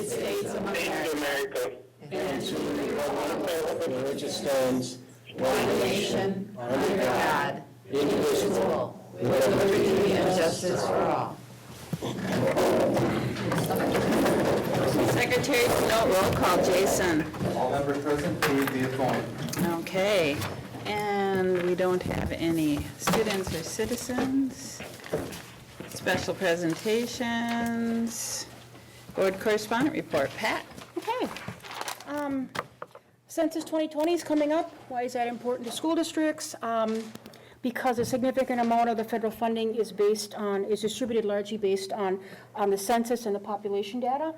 United States of America and to the republic for which it stands, one nation, under God, indivisible, with liberty and justice for all. Secretary, no roll call. Jason. All members present, please be appointed. Okay, and we don't have any students or citizens. Special presentations. Board correspondent report. Pat? Okay. Census 2020 is coming up. Why is that important to school districts? Because a significant amount of the federal funding is distributed largely based on the census and the population data.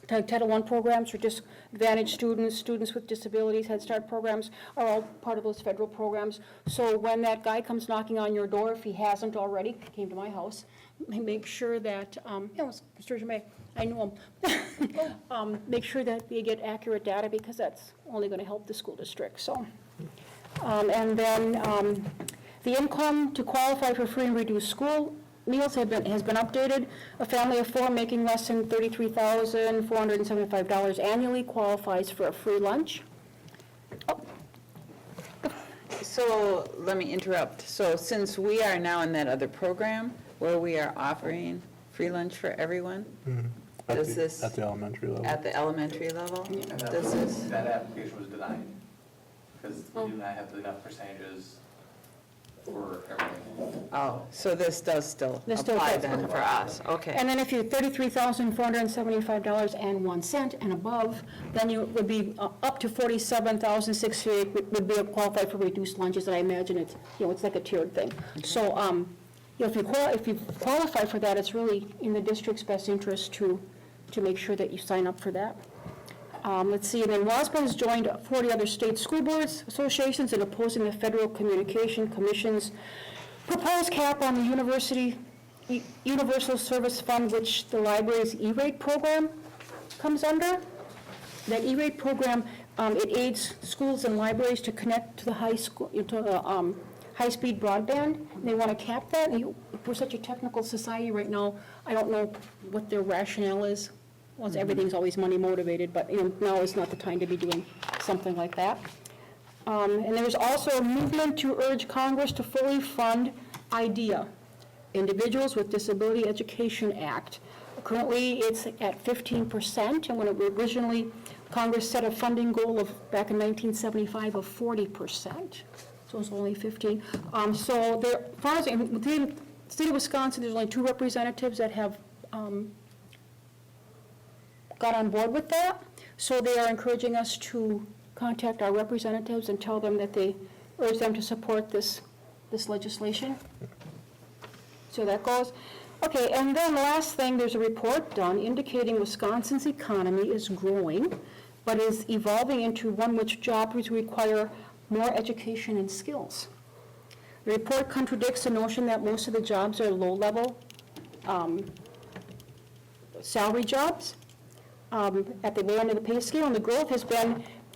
Title I programs for disadvantaged students, students with disabilities, Head Start programs are all part of those federal programs. So when that guy comes knocking on your door, if he hasn't already, came to my house, make sure that, Mr. Jamay, I know him, make sure that they get accurate data because that's only going to help the school district. So, and then the income to qualify for free and reduced school meals has been updated. A family of four making less than $33,475 annually qualifies for a free lunch. So let me interrupt. So since we are now in that other program where we are offering free lunch for everyone, does this? At the elementary level. At the elementary level? And Does this? that application was denied because we do not have enough percentages for everything. Oh, so this does still This still apply does. then for us? Okay. And then if you're $33,475.01 and above, then you would be up to $47,638 would be qualified for reduced lunches. And I imagine it's, it's like a tiered thing. So, if you qualify for that, it's really in the district's best interest to make sure that you sign up for that. Let's see, and then WASPA has joined 40 other state school boards associations in opposing the Federal Communication Commission's proposed cap on the Universal Service Fund, which the library's E-rate program comes under. That E-rate program, it aids schools and libraries to connect to the high-speed broadband. And they want to cap that. And we're such a technical society right now, I don't know what their rationale is. Well, everything's always money motivated, but now is not the time to be doing something like that. And there's also a movement to urge Congress to fully fund IDEA, Individuals with Disability Education Act. Currently, it's at 15%, and when it originally, Congress set a funding goal of, back in 1975, of 40%. So it's only 15. So there, as far as within the state of Wisconsin, there's only 2 representatives that have got on board with that. So they are encouraging us to contact our representatives and tell them that they urge them to support this legislation. So that goes. Okay, and then the last thing, there's a report done indicating Wisconsin's economy is growing, but is evolving into one which jobs require more education and skills. The report contradicts the notion that most of the jobs are low-level salary jobs at the low end of the pay scale, and the growth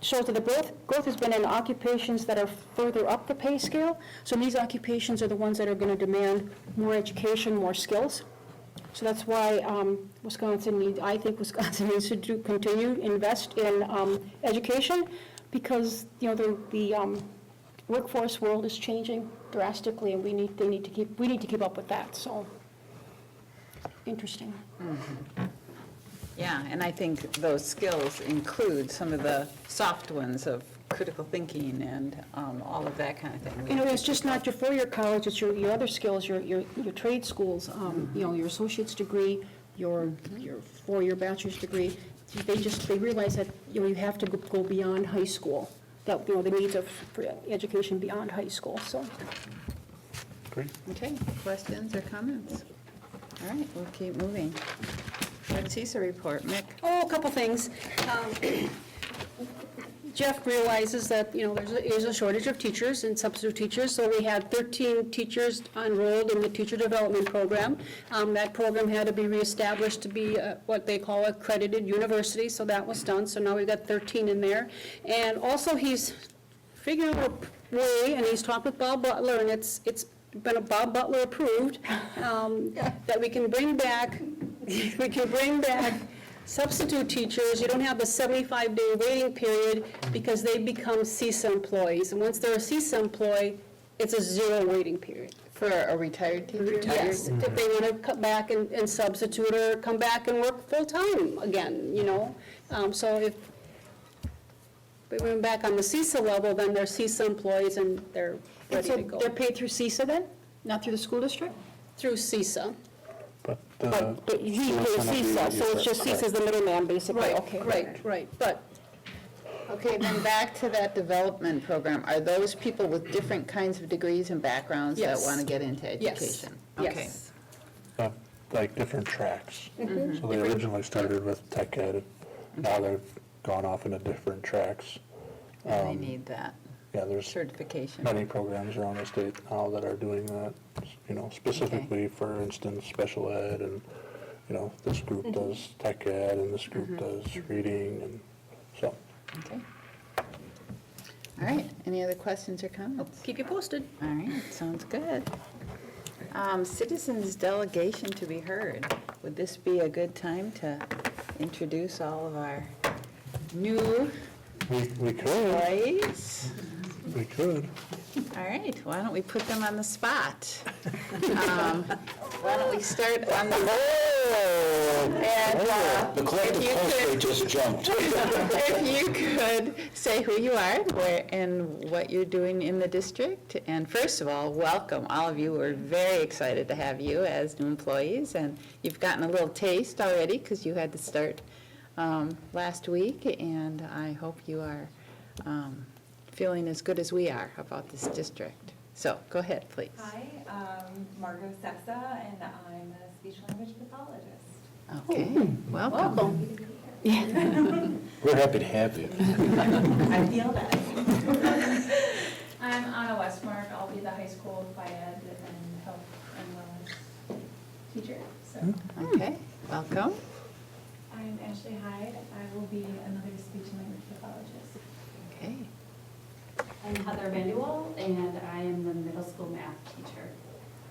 shows that the growth has been in occupations that are further up the pay scale. So these occupations are the ones that are going to demand more education, more skills. So that's why I think Wisconsin needs to continue to invest in education, because the workforce world is changing drastically, and we need to keep up with that. So interesting. Mm-hmm. Yeah, and I think those skills include some of the soft ones of critical thinking and all of that kind of thing. It's just not your four-year college, it's your other skills, your trade schools, your associate's degree, your four-year bachelor's degree. They realize that, you have to go beyond high school, that, the needs of education beyond high school, so. Great. Okay, questions or comments? All right, we'll keep moving. CISA report, Mick. Oh, a couple things. Jeff realizes that, there's a shortage of teachers and substitute teachers, so we had 13 teachers enrolled in the teacher development program. That program had to be reestablished to be what they call accredited university, so that was done. So now we've got 13 in there. And also he's figuring out a way, and he's talked with Bob Butler, and it's been a Bob Butler approved, that we can bring back Substitute teachers, you don't have the 75-day waiting period because they become CISA employees. And once they're a CISA employee, it's a 0 waiting period. For a retired teacher? Yes, if they want to come back and substitute or come back and work full-time again, you know? So if we went back on the CISA level, then they're CISA employees and they're And ready so to go. they're paid through CISA then, not through the school district? Through CISA. But But he pays CISA, so it's just CISA's the middleman, basically, okay. Right, but Okay, then back to that development program. Are those people with different kinds of degrees and backgrounds that Yes. want to get into yes, education? Okay. yes. like different tracks. Mm-hmm. So they originally started with tech ed, now they've gone off into different tracks. And they need that Yeah, there's certification. many programs around the state now that are doing that, specifically, for instance, special ed, and, this group does tech ed, and this group does reading, and so. Okay. All right, any other questions or comments? Keep you posted. All right, sounds good. Citizens delegation to be heard. Would this be a good time to introduce all of our new We could, employees? we could. All right, why don't we put them on the spot? Why don't we start on the, and The collective if you pulse could- rate just jumped. if you could say who you are, where, and what you're doing in the district. And first of all, welcome, all of you. We're very excited to have you as new employees, and you've gotten a little taste already because you had to start last week, and I hope you are feeling as good as we are about this district. So, go ahead, please. Hi, Margot Sexa, and I'm a speech language pathologist. Okay, welcome. We're happy to have you. I feel that. I'm Anna Westmark. I'll be the high school phy ed and health and wellness teacher. So Okay, welcome. I'm Ashley Hyde. I will be another speech and language pathologist. Okay. I'm Heather Vanderwall, and I am the middle school math teacher.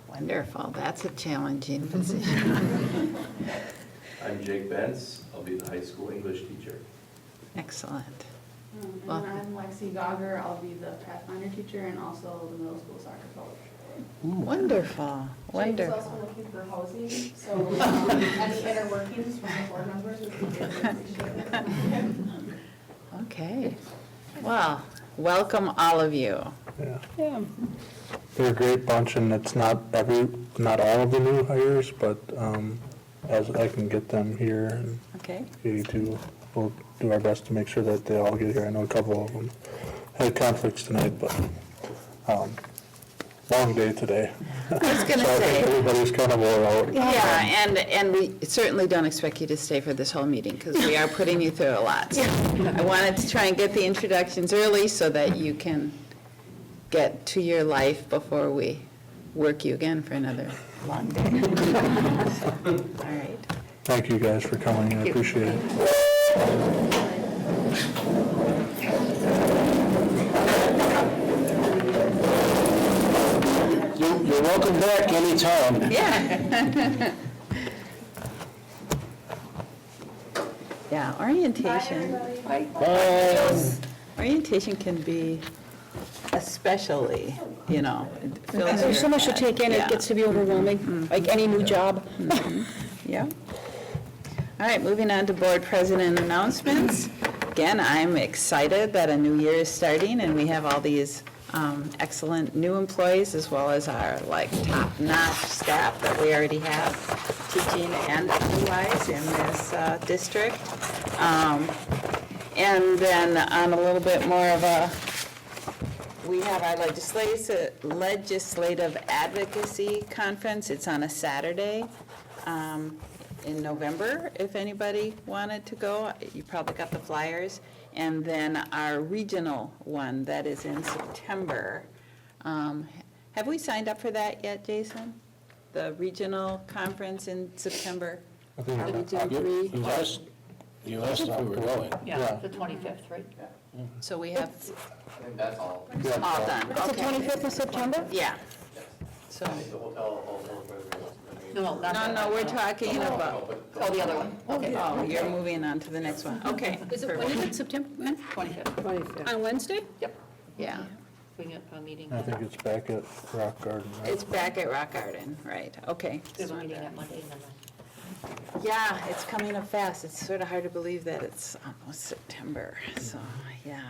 Wonderful, that's a challenging position. I'm Jake Bentz. I'll be the high school English teacher. Excellent. And Well- I'm Lexi Gogger. I'll be the Pathfinder teacher and also the middle school soccer coach. Wonderful, Jake's wonderful. also looking for housing, so any inner workings from the board members would be greatly appreciated. Okay, well, welcome all of you. Yeah. Yeah. They're a great bunch, and it's not all of the new hires, but as I can get them here, and Okay, 82, we'll do our best to make sure that they all get here. I know a couple of them had conflicts tonight, but long day today. I was gonna So I think say, everybody's kind of wore out. yeah, and we certainly don't expect you to stay for this whole meeting, because we are putting you through a lot. So I wanted to try and get the introductions early so that you can get to your life before we work you again for another long day. All right. Thank you guys for coming, I appreciate it. You're welcome back anytime. Yeah. Yeah, orientation. Orientation can be especially, it fills There's so your much to head. take in, it Yeah. gets to be overwhelming, like any new job. Yeah. All right, moving on to board president announcements. Again, I'm excited that a new year is starting, and we have all these excellent new employees, as well as our top-notch staff that we already have, teaching and otherwise in this district. And then on a little bit more of a, we have our legislative advocacy conference. It's on a Saturday in November, if anybody wanted to go. You probably got the flyers. And then our regional one, that is in September. Have we signed up for that yet, Jason? The regional conference in September? You asked if we were going. Yeah. The 25th, right? So we have I think that's all. all done, It's the okay. 25th of September? Yeah. So, The hotel, all those reservations. No, not that. No, we're talking about, Oh, the other one. Okay. oh, you're moving on to the next one. Okay. Is it, when is it, September, when? 25th. On Wednesday? Yep. Yeah, We got a meeting. I think it's back at Rock Garden, right? it's back at Rock Garden, right, okay. We have a meeting that Monday and then Yeah, it's coming up fast. It's sort of hard to believe that it's almost September, so, yeah.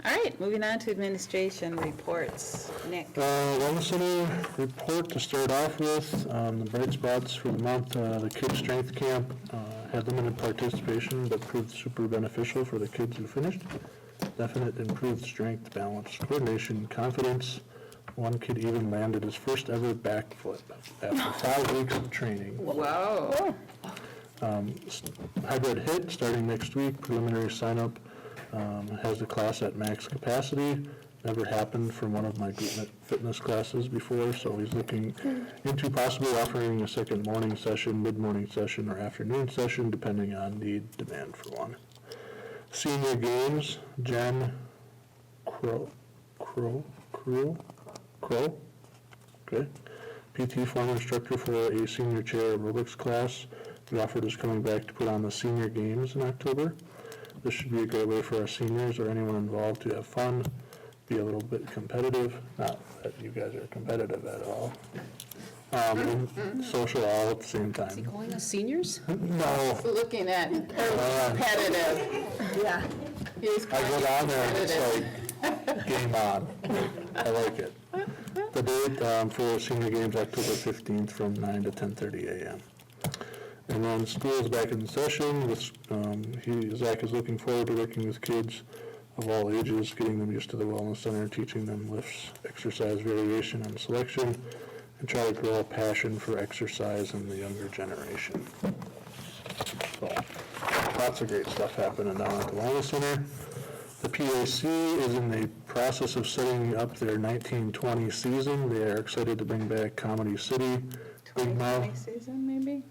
All right, moving on to administration reports. Nick? Wellness Center report to start off with, the bright spots for the month, the Kids Strength Camp had limited participation, but proved super beneficial for the kids who finished. Definite improved strength, balance, coordination, confidence. One kid even landed his first ever backflip after 5 weeks of training. Whoa. Hybrid HIT starting next week, preliminary sign-up. Has the class at max capacity. Never happened from one of my group fitness classes before, so he's looking into possibly offering a second morning session, mid-morning session, or afternoon session, depending on need, demand for one. Senior Games, Jen Crow, okay. PT former instructor for a senior chair aerobics class. Wofford is coming back to put on the Senior Games in October. This should be a great way for our seniors or anyone involved to have fun, be a little bit competitive. Not that you guys are competitive at all. And social all at the same Is he time. calling us seniors? No, Looking at competitive. Yeah. He's I go down there and it's like, game on. I like it. The date for Senior Games, October 15th from 9 to 10:30 a.m. And then school is back in session. Zach is looking forward to working with kids of all ages, getting them used to the Wellness Center, teaching them lifts, exercise variation and selection, and try to grow a passion for exercise in the younger generation. So, lots of great stuff happening down at the Wellness Center. The PAC is in the process of setting up their 1920 season. They are excited to bring back Comedy City, Big Mouth. Next season, maybe?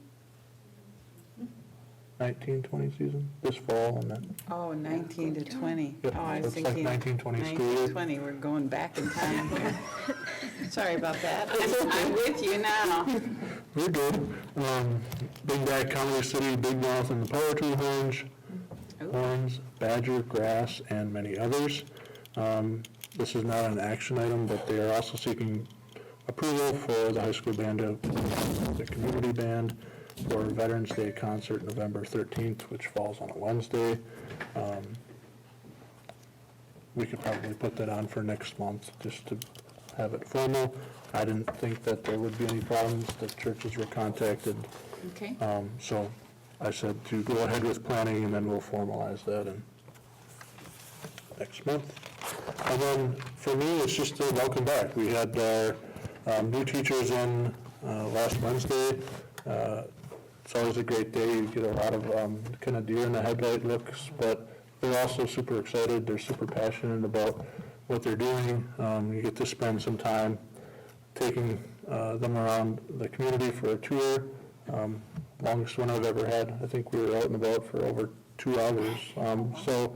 1920 season, this fall, and then, Oh, 19 to 20. Yep, Oh, I was looks like thinking 1920 school year. 1920, we're going back in time here. Sorry about that. I'm with you now. we're good. Bring back Comedy City, Big Mouth, and the Power Tool Horns, Badger, Grass, and many others. This is not an action item, but they are also seeking approval for the high school band, the community band, for Veterans Day concert November 13th, which falls on a Wednesday. We could probably put that on for next month, just to have it formal. I didn't think that there would be any problems. The churches were contacted. Okay. So I said to go ahead with planning, and then we'll formalize that in next month. And then for me, it's just a welcome back. We had our new teachers in last Wednesday. It's always a great day. You get a lot of kind of deer in the headlight looks, but they're also super excited. They're super passionate about what they're doing. You get to spend some time taking them around the community for a tour. Longest one I've ever had. I think we were out and about for over 2 hours. So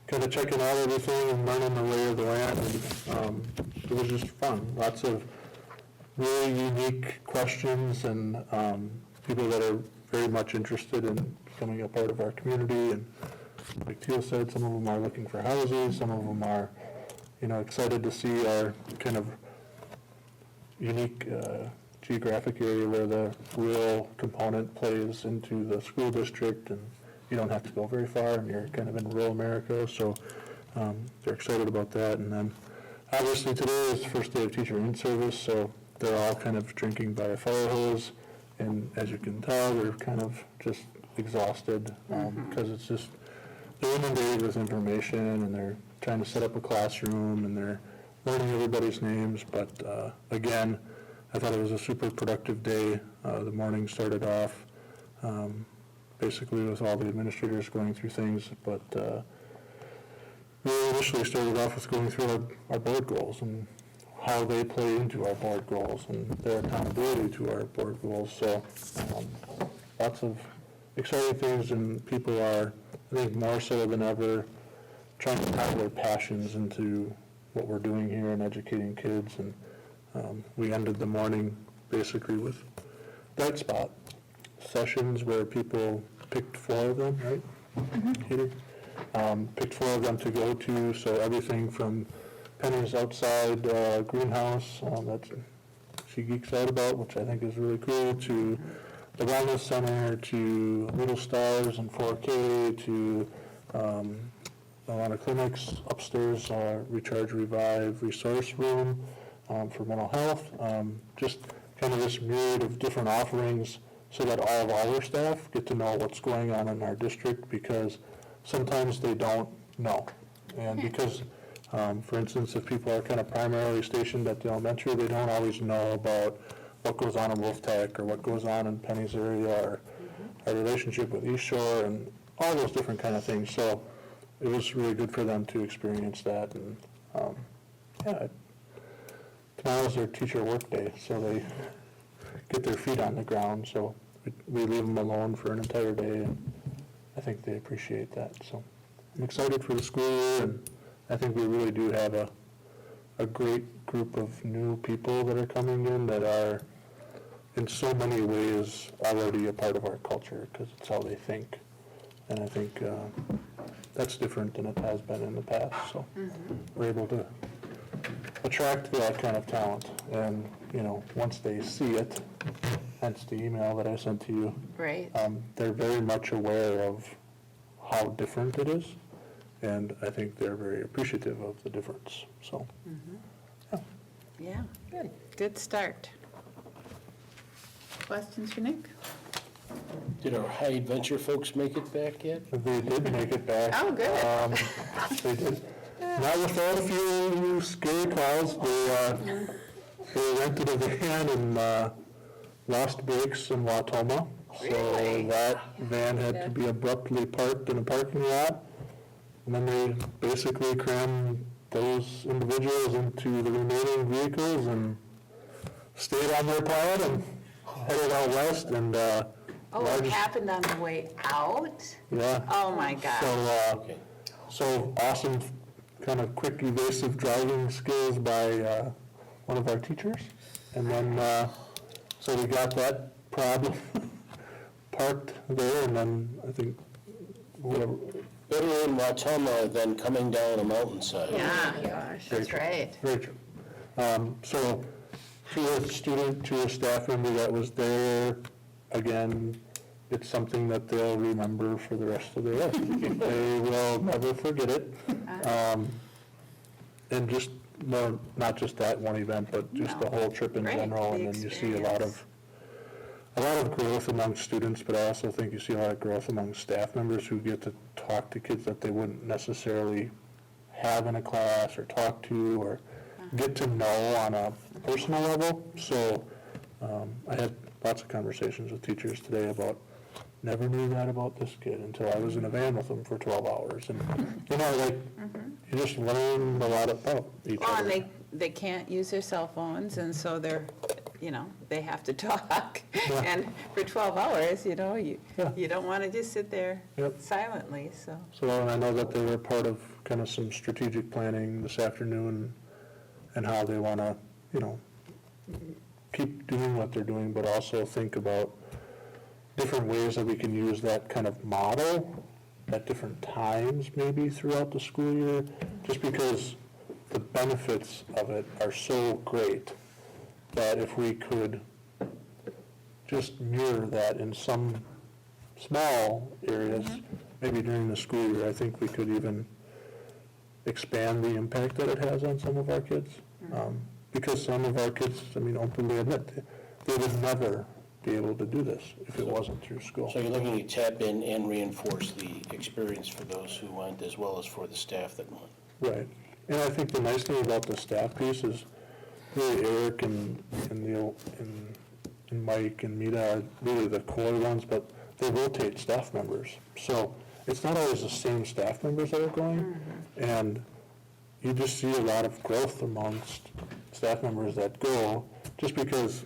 kind of checking out everything and learning the lay of the land. And, it was just fun. Lots of really unique questions and people that are very much interested in becoming a part of our community. And like Teal said, some of them are looking for houses, some of them are, excited to see our kind of unique geographic area where the rural component plays into the school district, and you don't have to go very far, and you're kind of in rural America, so they're excited about that. And then obviously today is the first day of teacher in-service, so they're all kind of drinking by a fire hose. And as you can tell, they're kind of just exhausted because it's just, they're inundated with information, and they're trying to set up a classroom, and they're learning everybody's names. But again, I thought it was a super productive day. The morning started off basically with all the administrators going through things, but we initially started off with going through our board goals and how they play into our board goals and their accountability to our board goals. So lots of exciting things, and people are, I think, more so than ever, trying to tie their passions into what we're doing here and educating kids. And we ended the morning basically with bright spot sessions where people picked 4 of them, right? Katie? Picked 4 of them to go to, so everything from Penny's outside greenhouse, that she geeks out about, which I think is really cool, to the Wellness Center, to Little Stars and 4K, to a lot of clinics upstairs, Recharge, Revive, Resource Room for mental health, just kind of this myriad of different offerings so that all of our staff get to know what's going on in our district, because sometimes they don't know. And because, for instance, if people are kind of primarily stationed at the elementary, they don't always know about what goes on in Wolf Tech or what goes on in Penny's area, or our relationship with East Shore and all those different kind of things. So it was really good for them to experience that. And yeah, tomorrow's their teacher work day, so they get their feet on the ground. So we leave them alone for an entire day, and I think they appreciate that. So I'm excited for the school year, and I think we really do have a great group of new people that are coming in that are in so many ways already a part of our culture, because it's how they think. And I think that's different than it has been in the past. So we're able to attract that kind of talent. And, you know, once they see it, hence the email that I sent to you, Right. they're very much aware of how different it is. And I think they're very appreciative of the difference. So, Yeah, good. Good start. Questions for Nick? Did our high adventure folks make it back yet? they did make it back. Oh, good. They did. Not without a few scary clouds. They rented a van in Lost Breaks in Watoma. Really? So that van had to be abruptly parked in a parking lot. And then they basically crammed those individuals into the remaining vehicles and stayed on their plan and headed out west. And Oh, it happened on the way out? yeah. Oh, my God. So, so awesome, kind of quick, evasive driving skills by one of our teachers. And then, so we got that problem parked there, and then I think whoever. Better in Watoma than coming down a mountainside. Yeah, gosh, that's right. Very true. So to a student, to a staff member that was there, again, it's something that they'll remember for the rest of their life. They will never forget it. And just, well, not just that one event, but just the whole trip in Right, general. the And then you see a lot experience. of growth among students, but I also think you see a lot of growth among staff members who get to talk to kids that they wouldn't necessarily have in a class or talk to or get to know on a personal level. So I had lots of conversations with teachers today about, never knew that about this kid until I was in a van with them for 12 hours. And, you know, like, you just learn a lot about each Well, other. and they can't use their cell phones, and so they're, you know, they have to talk. Yeah. And for 12 hours, you know, Yeah. you don't want to just sit there Yep. silently, so. So I know that they were part of kind of some strategic planning this afternoon and how they want to, you know, keep doing what they're doing, but also think about different ways that we can use that kind of model at different times maybe throughout the school year, just because the benefits of it are so great that if we could just mirror that in some small areas, maybe during the school year, I think we could even expand the impact that it has on some of our kids. Because some of our kids, I mean, openly admit, they would never be able to do this if it wasn't through school. So you're looking to tap in and reinforce the experience for those who went as well as for the staff that went. Right. And I think the nice thing about the staff piece is really Eric and Neil and Mike and Mita are really the core ones, but they rotate staff members. So it's not always the same staff members that are going. And you just see a lot of growth amongst staff members that go, just because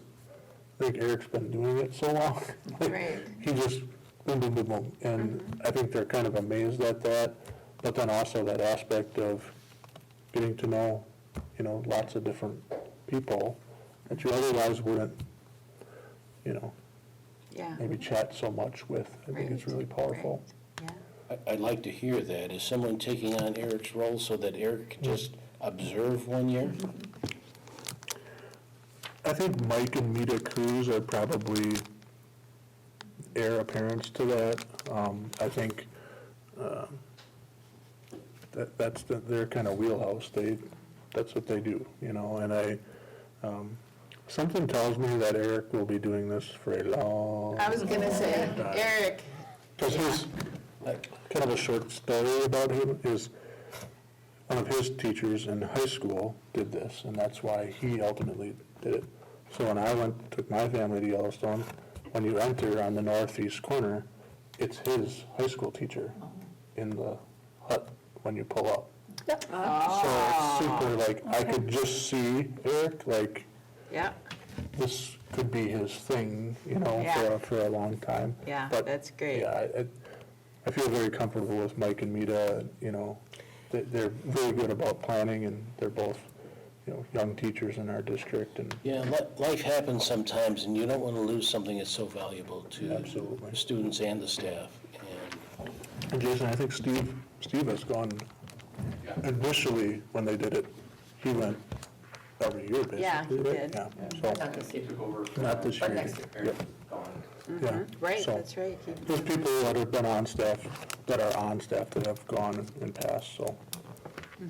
I think Eric's been doing it so long. Like, Right. he just boom, boom, boom, boom. And I think they're kind of amazed at that, but then also that aspect of getting to know, you know, lots of different people that you otherwise wouldn't, you know, Yeah. maybe chat so much with. I think it's really powerful. Yeah. I'd like to hear that. Is someone taking on Eric's role so that Eric can just observe 1 year? I think Mike and Mita Cruz are probably heir apparents to that. I think they're kind of wheelhouse. That's what they do, you know, and something tells me that Eric will be doing this for a long I was gonna say, time. Eric, Because his, kind of a short story about him is, one of his teachers in high school did this, and that's why he ultimately did it. So when I took my family to Yellowstone, when you enter on the northeast corner, it's his high school teacher in the hut when you pull up. So it's super, like, I could just see Eric, like, yeah, this could be his thing, you know, Yeah. for a long time. Yeah, But, that's great. Yeah, I feel very comfortable with Mike and Mita, you know, they're very good about planning, and they're both, you know, young teachers in our district, and Yeah, life happens sometimes, and you don't want to lose something that's so valuable to Absolutely. the students and the staff. and Jason, I think Steve has gone, initially, when they did it, he went every year, basically. Yeah, he right? did. Yeah, Not this He year. took over for. Not this year. Next year. Yep. Gone. yeah. right, So, that's right. there's people that have been on staff, that are on staff that have gone and passed, so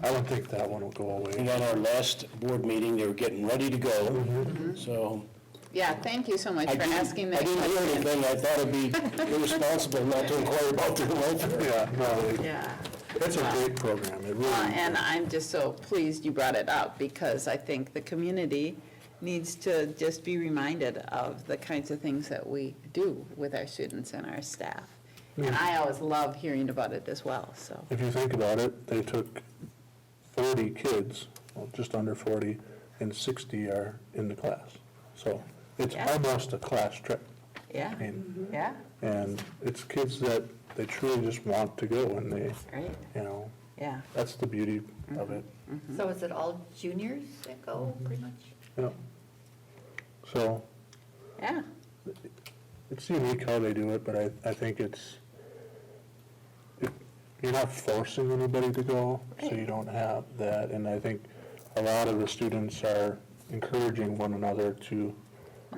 I don't think that one will go And away. on our last board meeting, they were getting ready to go, so. Yeah, thank you so much I for didn't- asking that I didn't hear question. anything, I thought it'd be irresponsible not to inquire about their welfare. Yeah, no, Yeah. it's a great program, it really And I'm just so pleased you brought it up, because I think the community needs to just be reminded of the kinds of things that we do with our students and our staff. And I always love hearing about it as well, so. If you think about it, they took 40 kids, well, just under 40, and 60 are in the class. So it's Yeah. almost a class trip. Yeah, I mean, yeah, and it's kids that they truly just want to go, and they, right, you know, yeah. that's the beauty of it. So is it all juniors that go, pretty much? Yeah. So Yeah, it's unique how they do it, but I think you're not forcing anybody to go, so you don't have that. And I think a lot of the students are encouraging one another to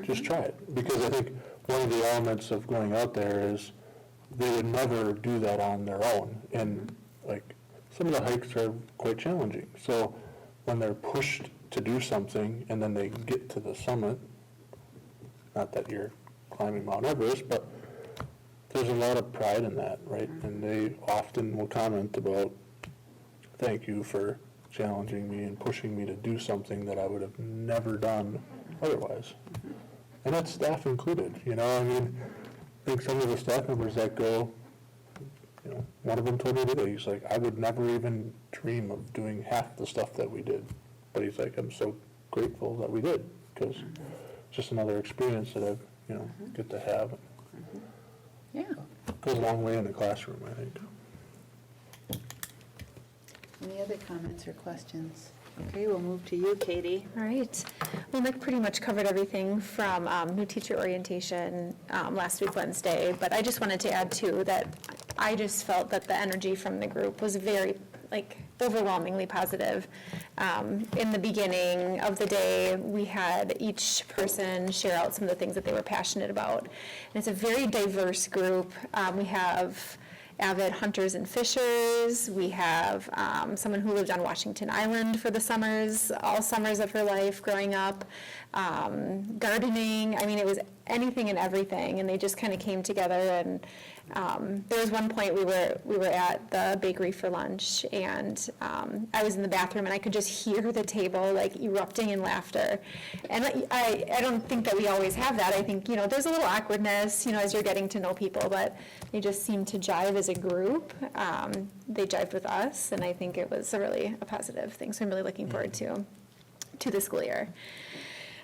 just try it. Because I think one of the elements of going out there is they would never do that on their own. And like, some of the hikes are quite challenging. So when they're pushed to do something and then they get to the summit, not that you're climbing Mount Everest, but there's a lot of pride in that, right? And they often will comment about, thank you for challenging me and pushing me to do something that I would have never done otherwise. And that's staff included, you know, I mean, I think some of the staff members that go, you know, one of them told me today, he's like, I would never even dream of doing half the stuff that we did. But he's like, I'm so grateful that we did, because it's just another experience that I've, you know, get to have. yeah. Goes a long way in the classroom, I think. Any other comments or questions? Okay, we'll move to you, Katie. All right. Well, Nick pretty much covered everything from new teacher orientation last week, Wednesday, but I just wanted to add too that I just felt that the energy from the group was very, overwhelmingly positive. In the beginning of the day, we had each person share out some of the things that they were passionate about. And it's a very diverse group. We have avid hunters and fishers. We have someone who lived on Washington Island for the summers, all summers of her life growing up. Gardening, I mean, it was anything and everything, and they just kind of came together. And there was one point we were at the bakery for lunch, and I was in the bathroom, and I could just hear the table erupting in laughter. And I don't think that we always have that. I think, there's a little awkwardness, as you're getting to know people, but they just seemed to jive as a group. They jived with us, and I think it was a positive thing. So I'm really looking forward to the school year.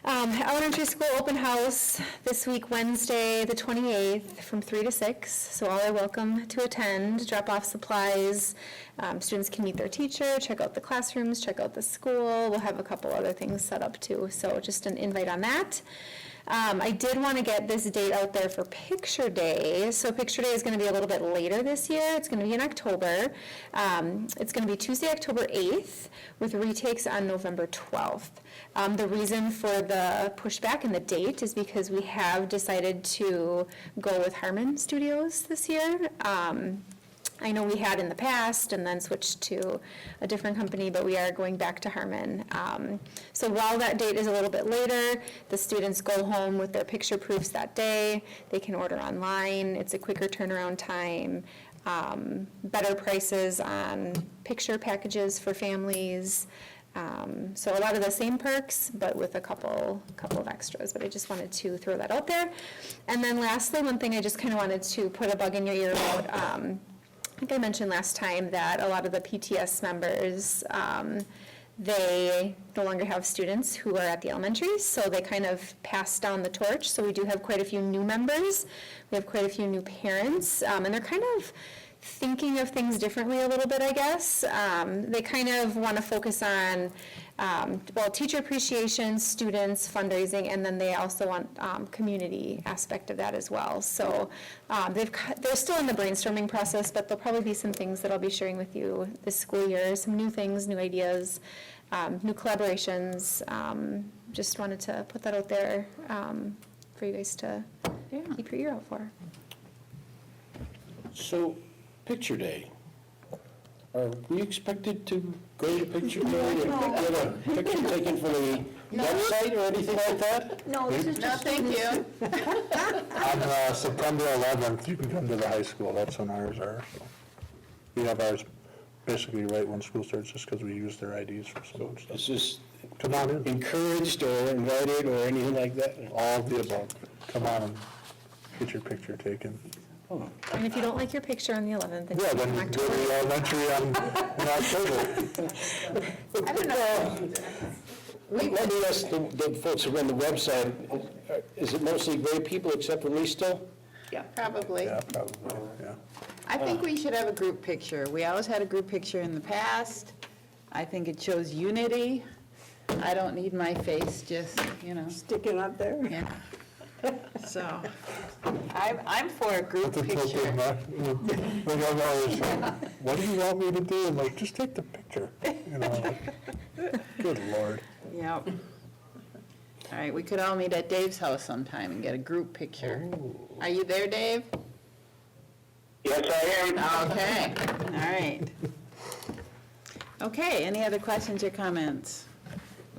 Elementary school open house this week, Wednesday, the 28th, from 3 to 6. So all are welcome to attend, drop off supplies. Students can meet their teacher, check out the classrooms, check out the school. We'll have a couple other things set up too. So just an invite on that. I did want to get this date out there for Picture Day. So Picture Day is going to be a little bit later this year. It's going to be in October. It's going to be Tuesday, October 8th, with retakes on November 12th. The reason for the pushback in the date is because we have decided to go with Harmon Studios this year. I know we had in the past and then switched to a different company, but we are going back to Harmon. So while that date is a little bit later, the students go home with their picture proofs that day. They can order online. It's a quicker turnaround time. Better prices on picture packages for families. So a lot of the same perks, but with a couple of extras. But I just wanted to throw that out there. And then lastly, one thing I just kind of wanted to put a bug in your ear about. I think I mentioned last time that a lot of the PTS members, they no longer have students who are at the elementaries, so they kind of pass down the torch. So we do have quite a few new members. We have quite a few new parents, and they're kind of thinking of things differently a little bit, I guess. They kind of want to focus on, teacher appreciation, students, fundraising, and then they also want community aspect of that as well. So they're still in the brainstorming process, but there'll probably be some things that I'll be sharing with you this school year, some new things, new ideas, new collaborations. Just wanted to put that out there for you guys to keep your ear out for. So, Picture Day. Are we expected to go to Picture Day and get a picture taken from the website or anything like that? No, this is just. Thank you. On September 11th, you can come to the high school, that's when ours are. So we have ours basically right when school starts, just because we use their IDs for some stuff. Is this Come on in, encouraged or invited or anything like that? all of the above. Come on and get your picture taken. Oh. And if you don't like your picture on the 11th, then Yeah, you then can you come go to the elementary in October. I don't know. Let me ask the folks who run the website, is it mostly gray people except for me still? Probably. Yeah, probably, yeah. I think we should have a group picture. We always had a group picture in the past. I think it shows unity. I don't need my face just, Sticking up there. yeah. So, I'm for a group What picture. do you want me to do? I'm like, just take the picture. Good Lord. Yep. All right, we could all meet at Dave's house sometime and get a group picture. Are you there, Dave? Yes, I am. Okay, all right. Okay, any other questions or comments?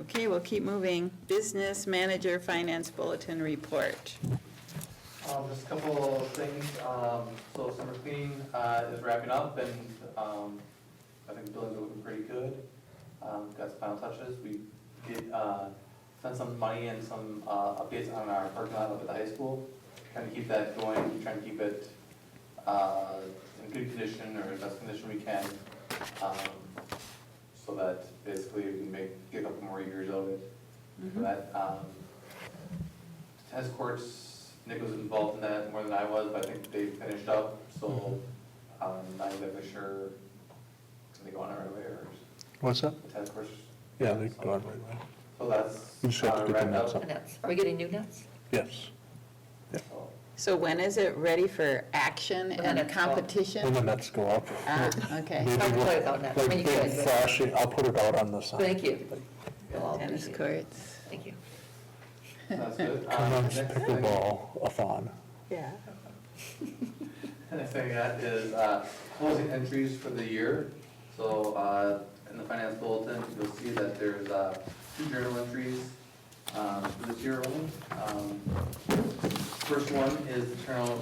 Okay, we'll keep moving. Business Manager Finance Bulletin Report. Just a couple of things. So summer cleaning is wrapping up, and I think the buildings are looking pretty good. Got some final touches. We did spend some money and some updates on our parking lot up at the high school. Trying to keep that going, trying to keep it in good condition or best condition we can, so that basically we can get a couple more years out of it. For that, tennis courts, Nick was involved in that more than I was, but I think they finished up, so I'm not exactly sure, can they go on it right away, or What's that? the tennis courts? Yeah, they go on right away. So that's You just have to get the wrapped nets up. up. Nets. Are we getting new nets? Yes. So, So when is it ready for action When the and nets go up. When competition? the nets go up. Okay. Maybe Don't we'll- worry about that. I Like mean, you big could, but- flashing, I'll put it out on the sign. Thank you. We'll all Tennis appreciate it. courts. Thank you. that's good. Connor's Next thing- pickleball-a-thon. Yeah. The next thing I got is closing entries for the year. So in the finance bulletin, you'll see that there's 2 journal entries for this year only. First one is the journal,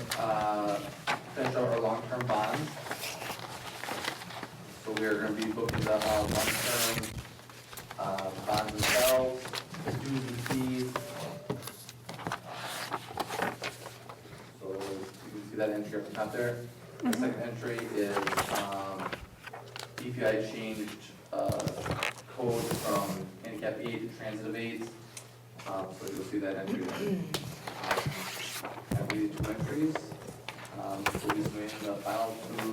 finish out our long-term bonds. So we are going to be booking the long-term bonds themselves, dues and fees. So you can see that entry up the top there. The second entry is DPI changed code from handicap aid to transitive aids. So you'll see that entry there. And we did 2 entries. We'll be submitting the file to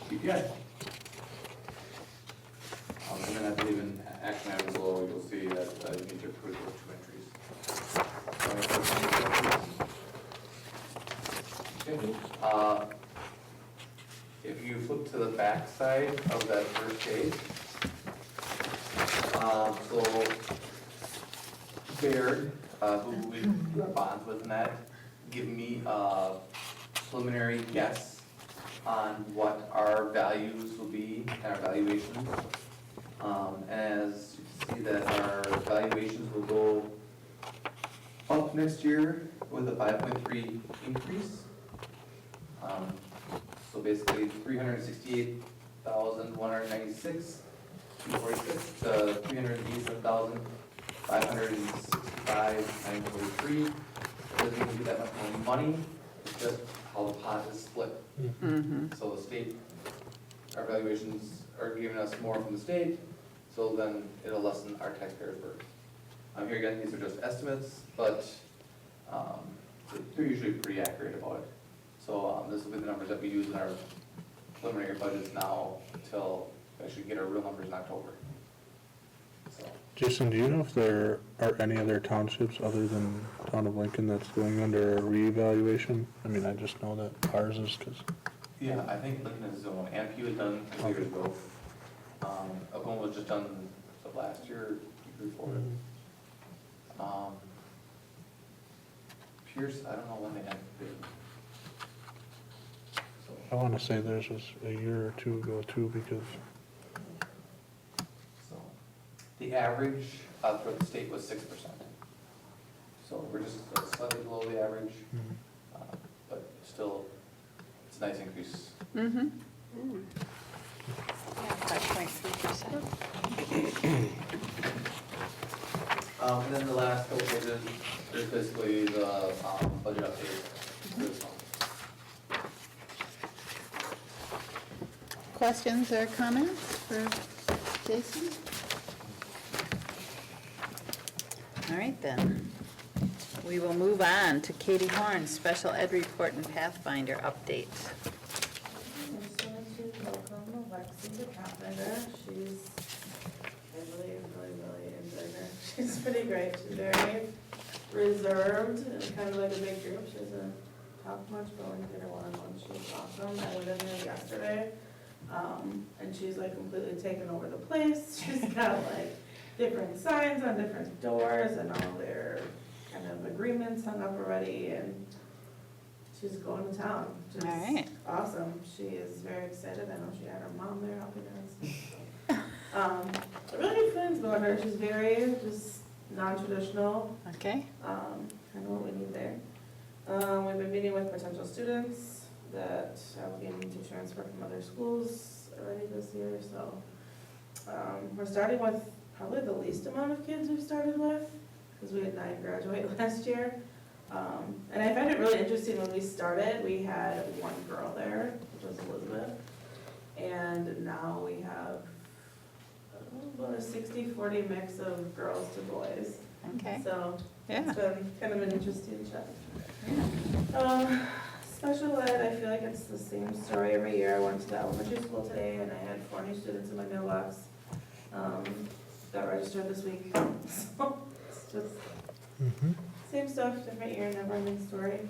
DPI. And then I believe in action item below, you'll see that you need to approve those 2 entries. So If you flip to the back side of that first page, so Baird, who we do our bonds with and that, give me a preliminary guess on what our values will be and our valuations. As you can see that our valuations will go up next year with a 5.3 increase. So basically 368,196, 246 to 387,565,943. Doesn't even do that much more money, it's just how the pot is split. So the state, our valuations are giving us more from the state, so then it'll lessen our taxpayers' burden. Here again, these are just estimates, but they're usually pretty accurate about it. So this will be the numbers that we use in our preliminary budgets now until we actually get our real numbers in October. So, Jason, do you know if there are any other townships other than town of Lincoln that's going under a reevaluation? I mean, I just know that ours is, because, yeah, I think Lincoln is zone, Ampere was done a few years ago. Algoma was just done last year, year before it. Pierce, I don't know when they had it. I want to say theirs was a year or two ago too, because, So, the average for the state was 6%. So we're just slightly below the average, but still, it's a nice increase. Mm-hmm. 5.3%. And then the last couple pages, there's basically the budget update for this month. Questions or comments for Jason? All right, then. We will move on to Katie Horn's special ed report and Pathfinder update. I just wanted to welcome Alexi to Pathfinder. I really enjoyed her. She's pretty great. She's very reserved and kind of like a big group. She doesn't talk much, but when you get her one-on-one, she's awesome. I went in there yesterday, and she's like completely taken over the place. She's got like different signs on different doors and all their kind of agreements hung up already, and she's going to town. Just All right. awesome. She is very excited. I know she had her mom there helping her and stuff. Really good feelings about her. She's very just non-traditional, Okay? kind of what we need there. We've been meeting with potential students that are looking to transfer from other schools already this year, so. We're starting with probably the least amount of kids we've started with, because we had 9 graduate last year. And I find it really interesting, when we started, we had 1 girl there, which was Elizabeth. And now we have about a 60-40 mix of girls to boys. Okay. So Yeah. it's been kind of an interesting shift. Special ed, I feel like it's the same story every year. I went to the elementary school today and I had 4 new students in my mailbox. Got registered this week. So it's just same stuff, different year, never ending story.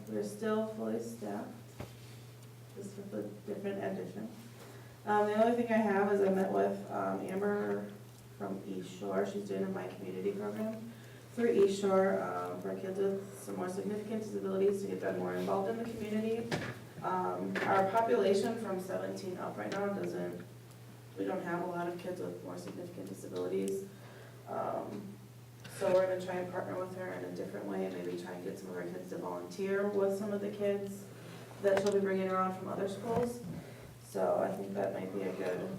We're still fully staffed, just with a different addition. The only thing I have is I met with Amber from East Shore. She's doing a My Community program through East Shore for kids with some more significant disabilities to get them more involved in the community. Our population from 17 up right now we don't have a lot of kids with more significant disabilities. So we're gonna try and partner with her in a different way and maybe try and get some of our kids to volunteer with some of the kids that she'll be bringing around from other schools. So I think that might be a good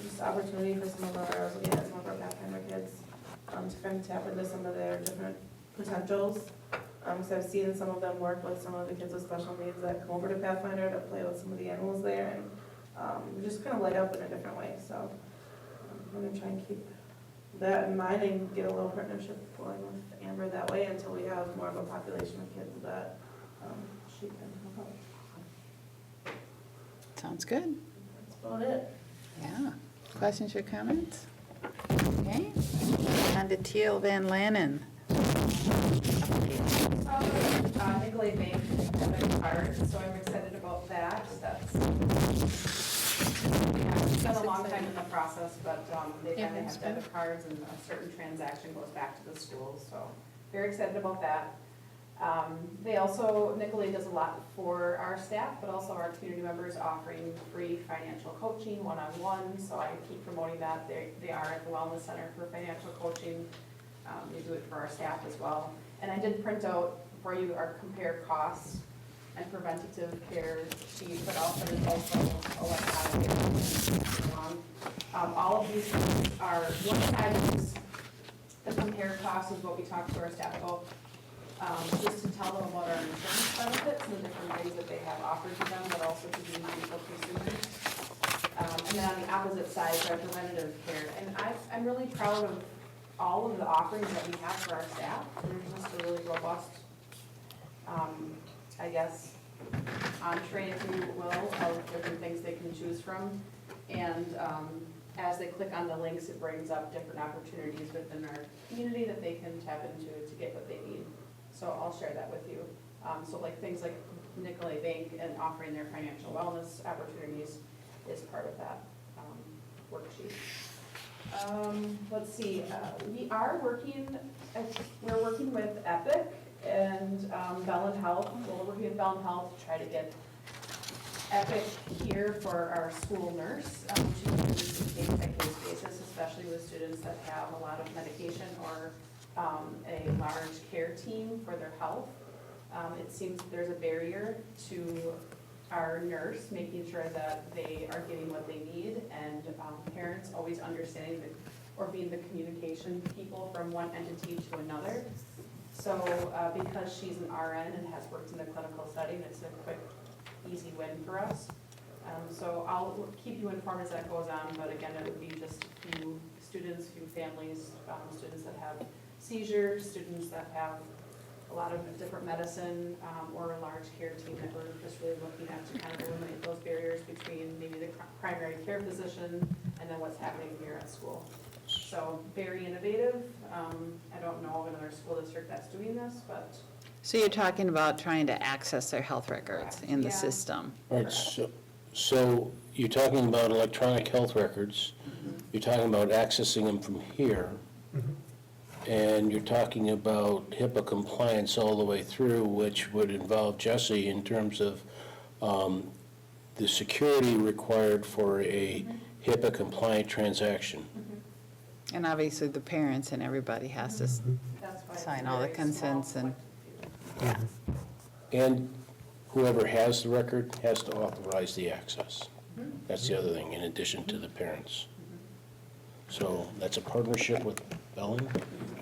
just opportunity for some of our, I was looking at some of our Pathfinder kids to kind of tap into some of their different potentials. Because I've seen some of them work with some of the kids with special needs that come over to Pathfinder to play with some of the animals there, and we just kind of light up in a different way. So I'm going to try and keep that in mind and get a little partnership going with Amber that way until we have more of a population of kids that she can help out. Sounds good. That's about it. Yeah. Questions or comments? Okay. On to Teal Van Lannen. Nicolay Bank debit card, so I'm excited about that. That's, yeah, it's been a long time in the process, but they kind of have debit cards and a certain transaction goes back to the school, so very excited about that. They also, Nicolay does a lot for our staff, but also our community members, offering free financial coaching one-on-one, so I keep promoting that. They are at the Wellness Center for financial coaching. They do it for our staff as well. And I did print out for you our compare costs and preventative care sheet, but also there's also electronic. All of these things are, one side is the compare cost is what we talk to our staff about, just to tell them about our insurance benefits and the different things that they have offered to them, but also to be mindful consumers. And then on the opposite side is our preventative care. And I'm really proud of all of the offerings that we have for our staff. There's just a really robust, I guess, entree, if you will, of different things they can choose from. And as they click on the links, it brings up different opportunities within our community that they can tap into to get what they need. So I'll share that with you. So like things like Nicolay Bank and offering their financial wellness opportunities is part of that worksheet. Let's see, we're working with Epic and Bellin Health. We're working with Bellin Health to try to get Epic here for our school nurse. She's doing this case-by-case basis, especially with students that have a lot of medication or a large care team for their health. It seems there's a barrier to our nurse making sure that they are getting what they need, and parents always understanding or being the communication people from one entity to another. So because she's an RN and has worked in the clinical setting, it's a quick, easy win for us. So I'll keep you informed as that goes on, but again, it would be just a few students, few families, students that have seizures, students that have a lot of different medicine, or a large care team that we're just really looking at to kind of eliminate those barriers between maybe the primary care physician and then what's happening here at school. So very innovative. I don't know of another school district that's doing this, but. So you're talking about trying to access their health records in the Yeah. system? All right, so you're talking about electronic health records, you're talking about accessing them from here, and you're talking about HIPAA compliance all the way through, which would involve Jesse in terms of the security required for a HIPAA compliant transaction. And obviously, the parents and everybody has to That's why it's sign all the very consents small, and, collective view. And whoever has the record has to authorize the access. That's the other thing, in addition to the parents. So that's a partnership with Bellin,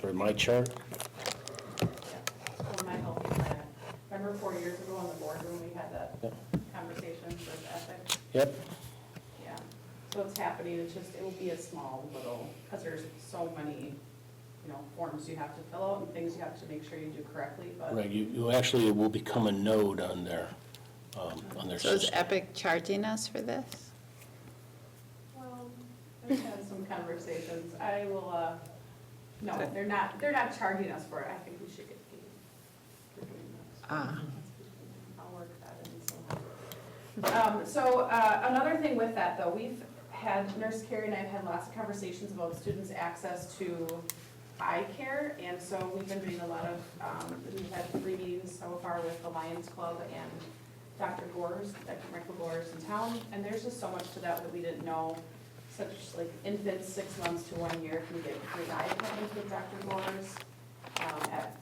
for my chart. For my healthy plan. Remember 4 years ago in the boardroom, we had that Yep. conversation with Epic? Yep. Yeah, so it's happening, it's just, it will be a small little, because there's so many, forms you have to fill out and things you have to make sure you do correctly, but. Right, you actually will become a node on their so is system. Epic charging us for this? Well, I've had some conversations, I will, no, they're not charging us for it, I think we should get paid for doing this. Ah. I'll work that in, so another thing with that, though, we've had, Nurse Carrie and I have had lots of conversations about students' access to eye care, and so we've been doing a lot of, we've had 3 meetings so far with the Lions Club and Dr. Michael Gores in town, and there's just so much to that we didn't know. Such like infants 6 months to 1 year can get free eye appointments with Dr. Gores. At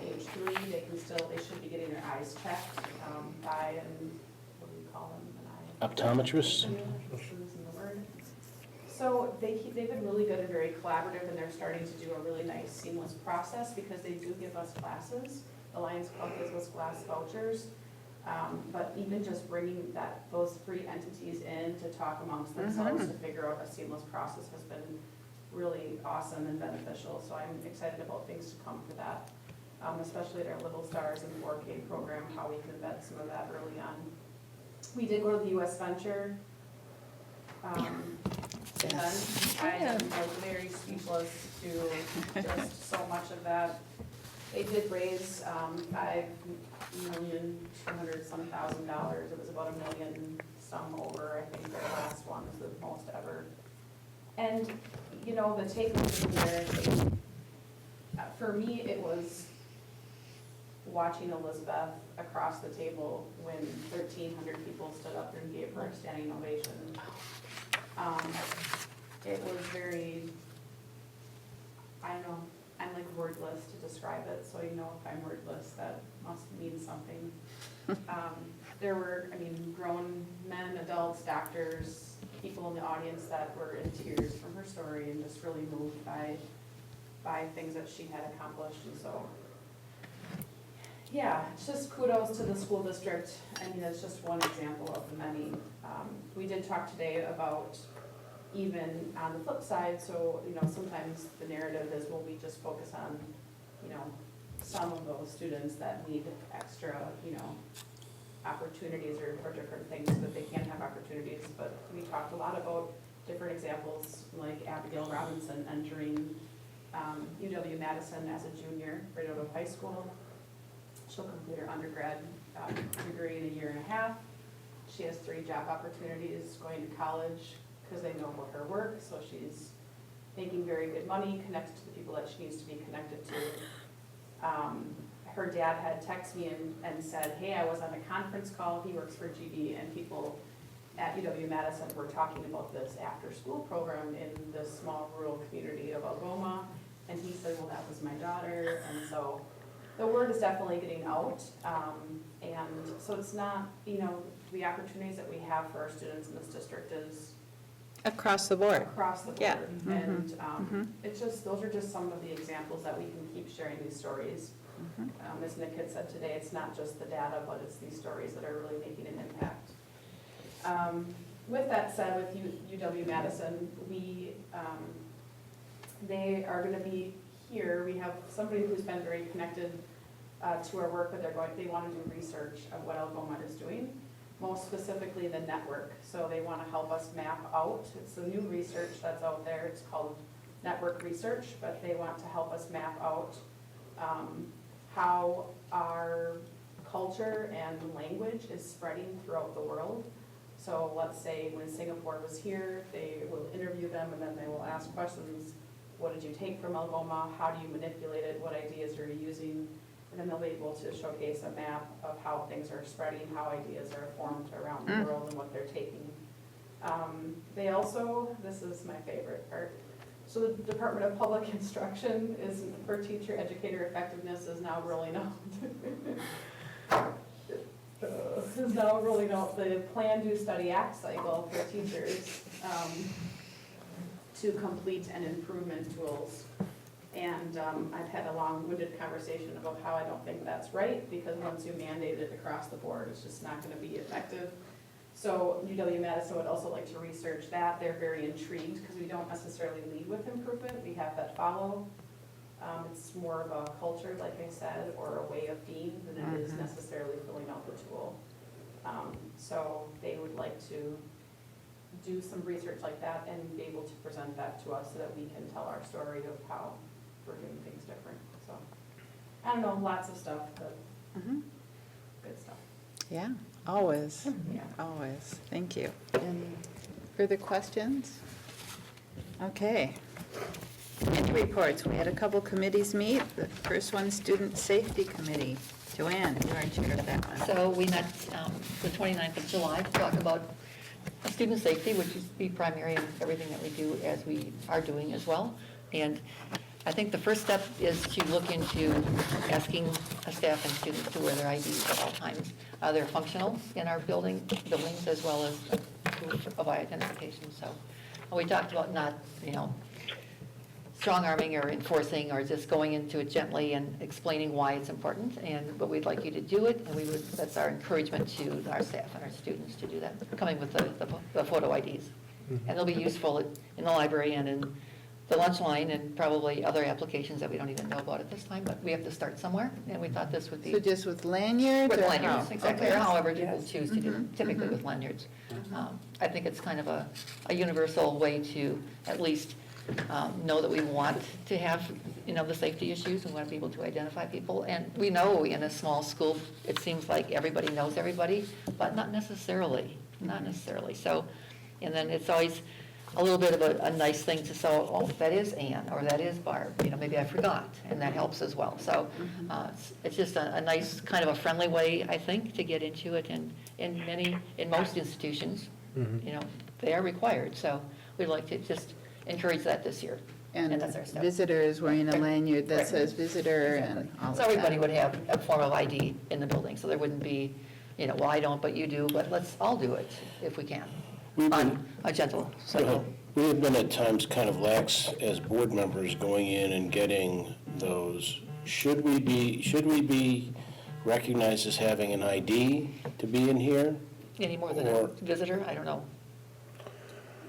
age 3, they should be getting their eyes checked by what do you call them? An eye Optometrist? losing the word. So they've been really good and very collaborative, and they're starting to do a really nice seamless process because they do give us classes. The Lions Club gives us class vouchers. But even just bringing those 3 entities in to talk amongst themselves to figure out a seamless process has been really awesome and beneficial. So I'm excited about things to come for that, especially at our Little Stars and 4K program, how we can embed some of that early on. We did go to the US Venture event. I am very speechless to just so much of that. They did raise $5,200,000. It was about $1 million some over. I think their last one was the most ever. And, you know, the takeaway from there, for me, it was watching Elizabeth across the table when 1,300 people stood up and gave her a standing ovation. It was very, I don't know, I'm like wordless to describe it, so you know if I'm wordless, that must mean something. There were, I mean, grown men, adults, doctors, people in the audience that were in tears from her story and just really moved by things that she had accomplished, and so, yeah, it's just kudos to the school district. I mean, it's just one example of the many. We did talk today about even on the flip side, so, you know, sometimes the narrative is, well, we just focus on, you know, some of those students that need extra, you know, opportunities or different things so that they can have opportunities, but we talked a lot about different examples, like Abigail Robinson entering UW-Madison as a junior right out of high school. She'll complete her undergrad degree in 1.5 years. She has 3 job opportunities going to college because they know about her work, so she's making very good money, connected to the people that she needs to be connected to. Her dad had texted me and said, hey, I was on a conference call, he works for GD, and people at UW-Madison were talking about this after-school program in this small rural community of Algoma, and he said, well, that was my daughter, and so the word is definitely getting out, and so it's not, you know, the opportunities that we have for our students in this district is Across the board. across the board. Yeah. And it's just, those are just some of the examples that we can keep sharing these stories. As Nick had said today, it's not just the data, but it's these stories that are really making an impact. With that said, with UW-Madison, they are going to be here. We have somebody who's been very connected to our work, but they want to do research of what Algoma is doing, most specifically the network. So they want to help us map out. It's a new research that's out there. It's called network research, but they want to help us map out how our culture and language is spreading throughout the world. So let's say when Singapore was here, they will interview them and then they will ask questions. What did you take from Algoma? How do you manipulate it? What ideas are you using? And then they'll be able to showcase a map of how things are spreading, how ideas are formed around the world and what they're taking. They also, this is my favorite part, so the Department of Public Instruction is, for teacher educator effectiveness, is now rolling out. Is now rolling out the Plan, Do, Study, Act cycle for teachers to complete and improvement tools. And I've had a long-winded conversation about how I don't think that's right, because once you mandate it across the board, it's just not going to be effective. So UW-Madison would also like to research that. They're very intrigued because we don't necessarily lead with improvement. We have that follow. It's more of a culture, like I said, or a way of being than it is necessarily filling out the tool. So they would like to do some research like that and be able to present that to us so that we can tell our story of how we're doing things different. So I don't know, lots of stuff, but good stuff. Yeah, always, Yeah. always. Thank you. Any further questions? Okay. Any reports? We had a couple committees meet. The first one, Student Safety Committee. Joanne, you are chair of that one. So we met the 29th of July to talk about student safety, which is the primary in everything that we do, as we are doing as well. And I think the first step is to look into asking staff and students to wear their IDs at all times. They're functional in our buildings as well as proof of identification. So we talked about not, strong-arming or enforcing or just going into it gently and explaining why it's important, but we'd like you to do it, and that's our encouragement to our staff and our students to do that, coming with the photo IDs. And they'll be useful in the library and in the lunch line and probably other applications that we don't even know about at this time, but we have to start somewhere, and we thought this would be. So just with lanyards? With or lanyards, how? exactly, Okay. or however people choose to do it, typically with lanyards. I think it's kind of a universal way to at least know that we want to have, the safety issues, we want to be able to identify people. And we know in a small school, it seems like everybody knows everybody, but not necessarily, So, and then it's always a little bit of a nice thing to say, oh, that is Ann, or that is Barb, maybe I forgot, and that helps as well. So it's just a nice, kind of a friendly way, I think, to get into it, and in most institutions, they are required, so we'd like to just encourage that this year. And that's our step. visitors wearing a lanyard that Right. says visitor and all of So that. everybody would have a form of ID in the building, so there wouldn't be, well, I don't, but you do, but let's all do it if we can, on a gentle cycle. We have been at times kind of lax as board members going in and getting those. Should we be recognized as having an ID to be in here? Any more than a visitor, I don't know.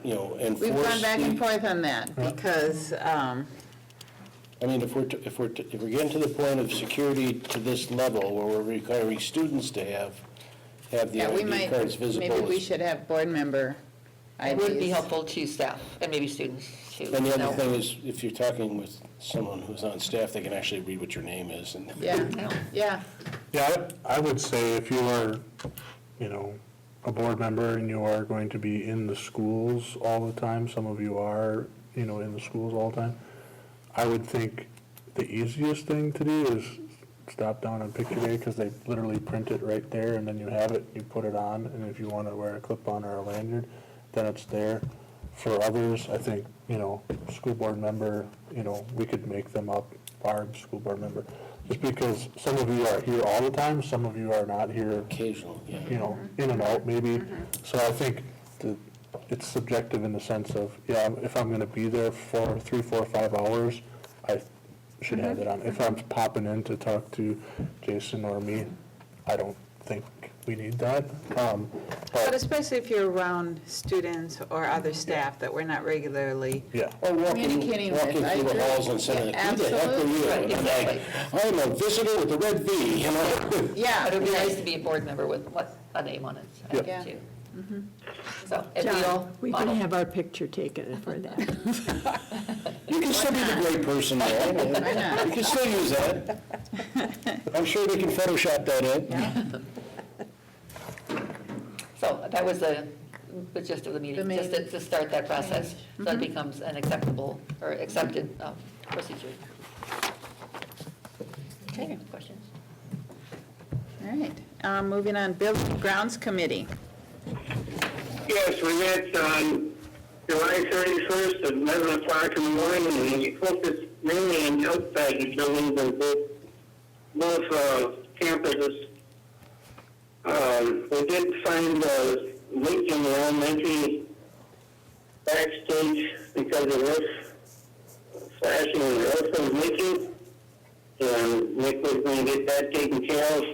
Enforce. We've gone back and forth on that, because, I mean, if we're getting to the point of security to this level where we're requiring students to have the yeah, we ID might, cards visible. maybe we should have board member It would be IDs. helpful to staff, and maybe students too. And the other thing is, if you're talking with someone who's on staff, they can actually read what your name is. And Yeah, yeah. Yeah, I would say if you are, a board member and you are going to be in the schools all the time, some of you are, in the schools all the time, I would think the easiest thing to do is stop down on picture day, because they literally print it right there, and then you have it, you put it on, and if you want to wear a clip-on or a lanyard, then it's there. For others, I think, school board member, we could make them up, Barb, school board member, just because some of you are here all the time, some of you are not here, occasionally, yeah. in and out maybe. So I think it's subjective in the sense of, if I'm gonna be there for 3, 4, 5 hours, I should have it on. If I'm popping in to talk to Jason or me, I don't think we need that. But especially if you're around students or other staff that we're not regularly Yeah. Or communicating with. walking I through the agree. halls and saying, Yeah, who the heck are you? Right, And I'm like, I'm a visitor with a red V, Yeah. But it would be nice to be a board member with a name on it, I think, Yeah. too. So, if John, we can model. have our picture taken for that. You can still be the great person, though. Why not? You can still use that. I'm sure they can Photoshop that in. So that was the gist of the The meeting, main- just to start that process, so it becomes an acceptable or accepted procedure. Okay, questions? All right, moving on, Building Grounds Committee. Yes, we met on July 31st at 11 o'clock in the morning, and we focused mainly on outside buildings in both campuses. We did find a leak in the elementary backstage because the roof flashing and the roof was leaking, and Nick was going to get that taken care of.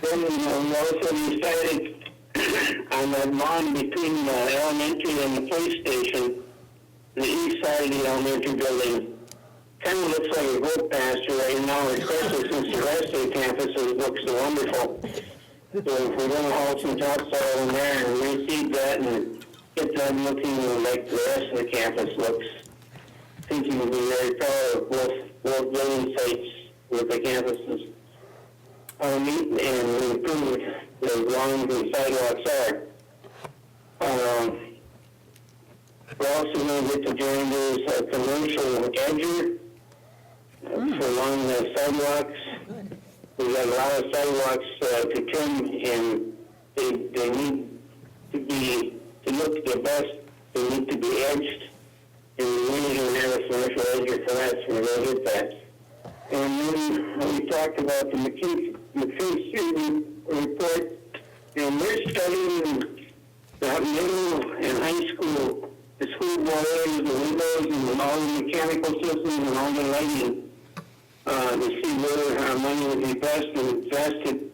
Then we also decided on that lawn between the elementary and the police station, the east side of the elementary building, kind of looks like a goat pasture right now, especially since the rest of the campuses look so wonderful. So if we're going to haul some topsoil in there and reseed that and get that looking like the rest of the campus looks, I think you will be very proud of both building sites with the campuses. Neat and improved as lawns and sidewalks are. We're also going to get to join this commercial edger for along the sidewalks. We got a lot of sidewalks to trim, and they need to look the best. They need to be edged, and we really don't have a commercial edger for that, so we're going to get that. And then we talked about the McPhee student report, and they're studying the middle and high school, the school boilers, the windows, and all the mechanical systems and all the lighting, to see where our money would be best invested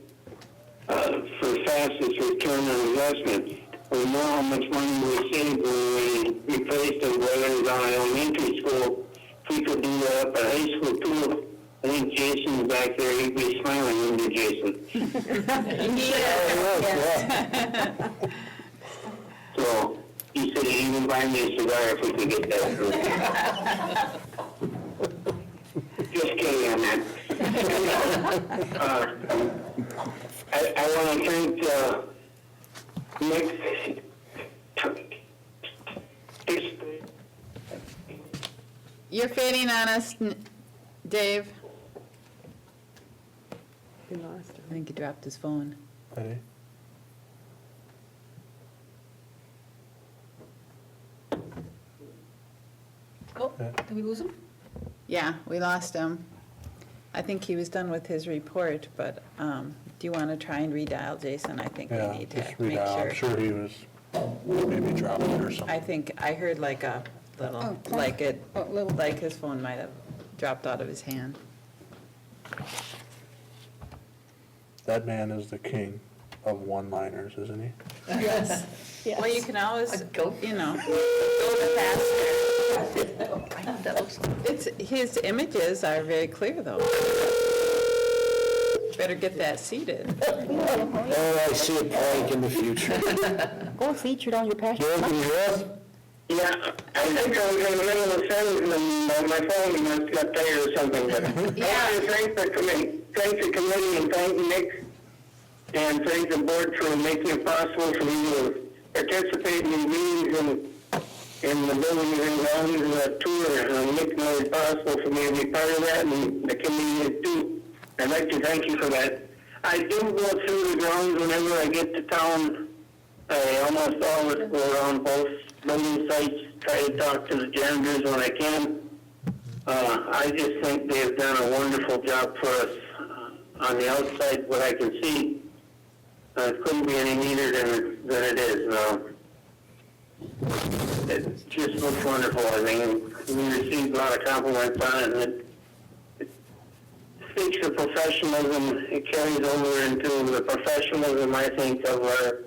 for fastest return on investment. We know how much money we saved when we replaced the boilers on elementary school. If we could do that up at high school too, I think Jason's back there, he'd be smiling, wouldn't you, Jason? So, he said he even buy me a cigar if we could get that through. Just kidding on that. I want to thank Nick. You're fading on us, Dave. We lost him. I think he dropped his phone. Ready? Oh, did we lose him? Yeah, we lost him. I think he was done with his report, but do you want to try and redial, Jason? I think we Yeah, need just to make read out. I'm sure. sure he was maybe dropping it or something. I think, I heard like a little, like it, little. like his phone might have dropped out of his hand. That man is the king of one-liners, isn't he? Yes. Well, you can always, A goat? you know, go faster. I know that looks like. It's, his images are very clear, though. Better get that seated. Oh, I see a prank in the future. Go featured on your passion. Joe, can you hear us? Yeah, I think I was in the middle of a sentence and my phone must have got tired or something, but I want to thank the committee and thank Nick and thank the board for making it possible for me to participate in the meetings and in the buildings and grounds and the tour, and making it possible for me to be part of that, and the committee too. I'd like to thank you for that. I do go through the grounds whenever I get to town. I almost always go around both building sites, try to talk to the janitors when I can. I just think they've done a wonderful job for us on the outside, what I can see. It couldn't be any neater than it is now. It just looks wonderful. I think we received a lot of compliments on it, and it speaks of professionalism. It carries over into the professionalism, I think, of our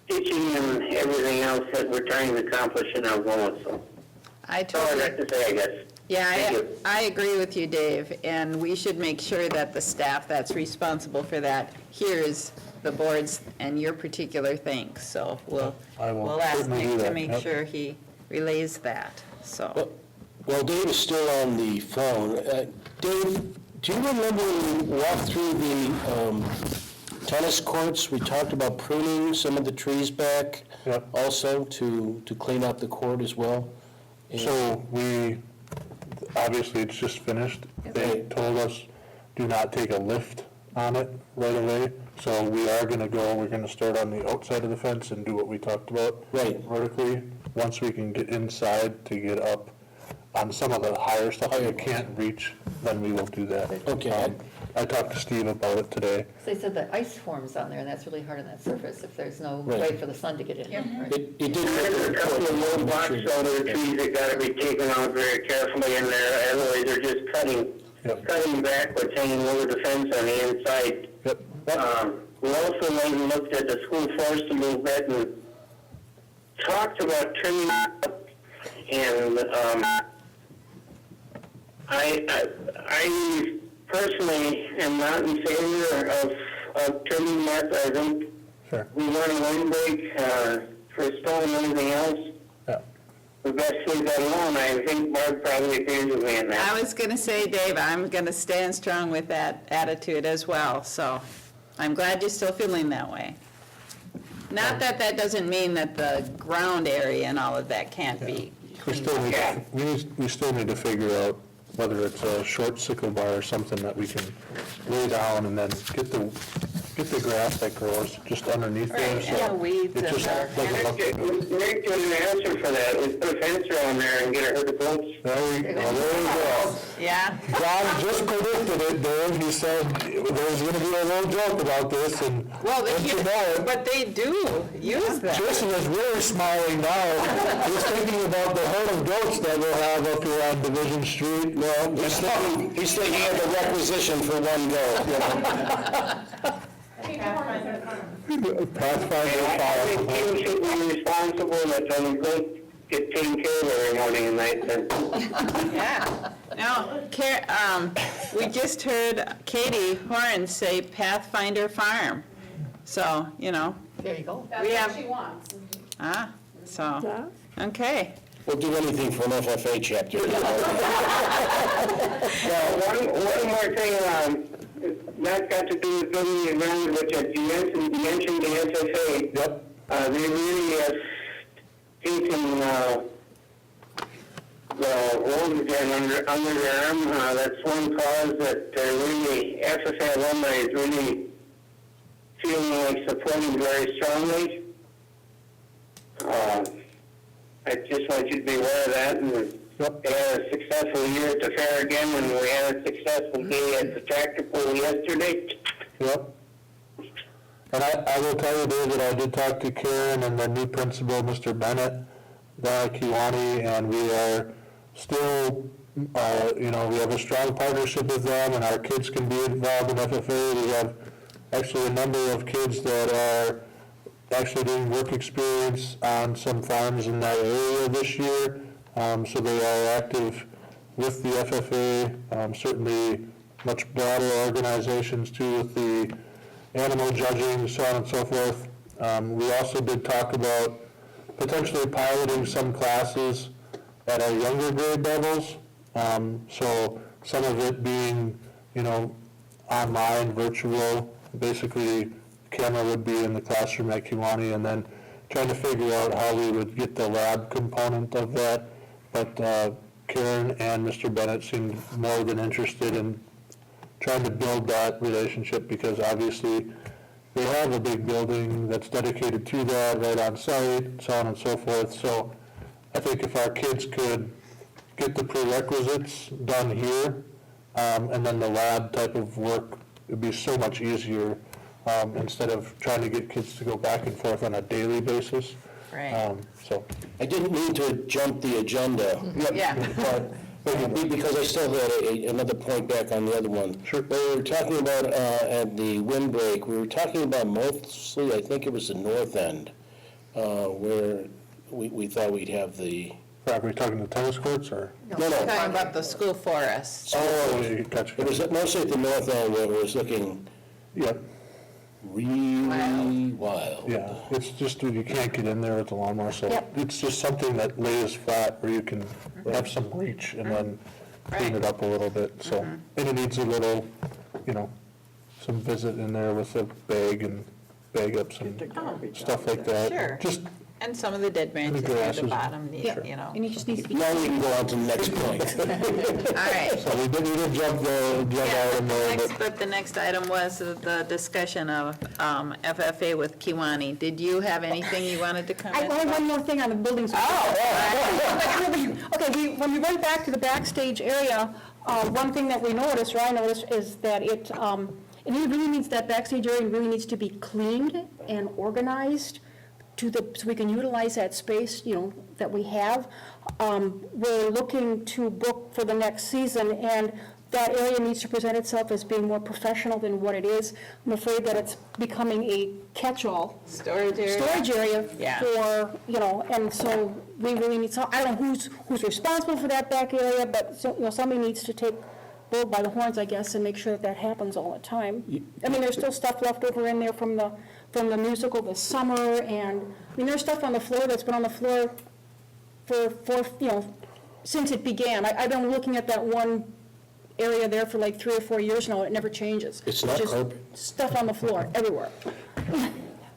teaching and everything else that we're trying to accomplish in Algoma. So I that's all I'd totally, like to say, I guess. yeah, Thank you. I agree with you, Dave, and we should make sure that the staff that's responsible for that hears the board's and your particular thanks, so I will we'll ask certainly do Nick to that, make yep. sure he relays that, so. Well, Dave is still on the phone. Dave, do you remember when we walked through the tennis courts? We talked about pruning some of the trees back Yep. also to clean up the court as well. And- So obviously it's just finished. They told us do not take a lift on it right away. So we are gonna we're gonna start on the outside of the fence and do what we talked about. Right. Vertically. Once we can get inside to get up on some of the higher stuff that you can't reach, then we will do that. Okay. I talked to Steve about it today. They said the ice forms on there, and that's really hard on that surface if there's no Right. way for the sun to get in. Right? It did. There's a couple of low blocks out of the trees that gotta be taken out very carefully in there, otherwise they're just cutting back what's hanging over the fence on the inside. Yep. We also went and looked at the school forest a little bit and talked about trimming up, and I personally am not in favor of trimming that. I think Sure. we want a windbreak for stone and everything else. Yeah. The best leave that alone. I think Barb probably agrees with me on that. I was gonna say, Dave, I'm gonna stand strong with that attitude as well, so I'm glad you're still feeling that way. Not that that doesn't mean that the ground area and all of that can't be. We still need to figure out whether it's a short sickle bar or something that we can lay down and then get the grass that grows just underneath there. Right, so and the weeds it and just the- doesn't look- Nick did an answer for that. We put a fence around there and get rid of the goats. There you go. Yeah? John just predicted it, Dave. He said there was going to be a little joke about this, and Well, once you know it, but they do use that. Jason is really smiling now. He's thinking about the herd of goats that we'll have up here on Division Street. No, he's thinking of the requisition for one go. Pathfinder I think Fire. Kim should be responsible that the goats get taken care of every morning and night. Yeah. Now, we just heard Katie Horan say Pathfinder Farm. So, There you go. We have- That's what she wants. so, Okay. We'll do anything for an FFA chapter. One more thing, that's got to do with building and ground, which as you mentioned the SFA. Yep. They really taken the road again under their arm. That's one cause that really SFA alumni is really feeling like supporting very strongly. I just want you to be aware of that, and Yep. they had a successful year at the fair again, and we had a successful day at the tractor pull yesterday. Yep. And I will tell you, David, I did talk to Karen and the new principal, Mr. Bennett, down at Kiwani, and we are still, we have a strong partnership with them, and our kids can be involved in FFA. We have actually a number of kids that are actually doing work experience on some farms in that area this year. So they are active with the FFA, certainly much broader organizations too with the animal judging, so on and so forth. We also did talk about potentially piloting some classes at our younger grade levels. So some of it being, online, virtual, basically camera would be in the classroom at Kiwani, and then trying to figure out how we would get the lab component of that. But Karen and Mr. Bennett seemed more than interested in trying to build that relationship, because obviously they have a big building that's dedicated to that, right on site, so on and so forth. So I think if our kids could get the prerequisites done here, and then the lab type of work would be so much easier, instead of trying to get kids to go back and forth on a daily basis. Right. So, I didn't mean to jump the agenda. Yeah. But because I still had another point back on the other one. Sure. But we were talking about, at the windbreak, we were talking about mostly, I think it was the north end, where we thought we'd have the... are we talking the tennis courts, or? No. Talking about the school forest. Oh, Gotcha. it was mostly at the north end where it was looking Yeah, really wild. yeah, it's just, you can't get in there with the lawnmower, so Yep. it's just something that lays flat where you can have some reach and then clean it up a little bit, so. And it needs a little, some visit in there with a bag and bag up some stuff like that. Sure. Just, And some of the dead branches at the grasses. bottom, need, And it just needs to be. Now we can go on to the next point. All right. so we did jump out in there, but The next item was the discussion of FFA with Kiwani. Did you have anything you wanted to I comment? have one more thing on the buildings. Okay, when we went back to the backstage area, one thing that we noticed, or I noticed, is that it really needs, that backstage area really needs to be cleaned and organized so we can utilize that space, that we have. We're looking to book for the next season, and that area needs to present itself as being more professional than what it is. I'm afraid that it's becoming a catch-all Storage area? storage area Yeah. for, and so we really need some, I don't know who's responsible for that back area, but somebody needs to take bull by the horns, I guess, and make sure that happens all the time. I mean, there's still stuff left over in there from the musical this summer, and, there's stuff on the floor that's been on the floor for since it began. I've been looking at that one area there for like 3 or 4 years now, it never changes. It's not just carpet? stuff on the floor, everywhere.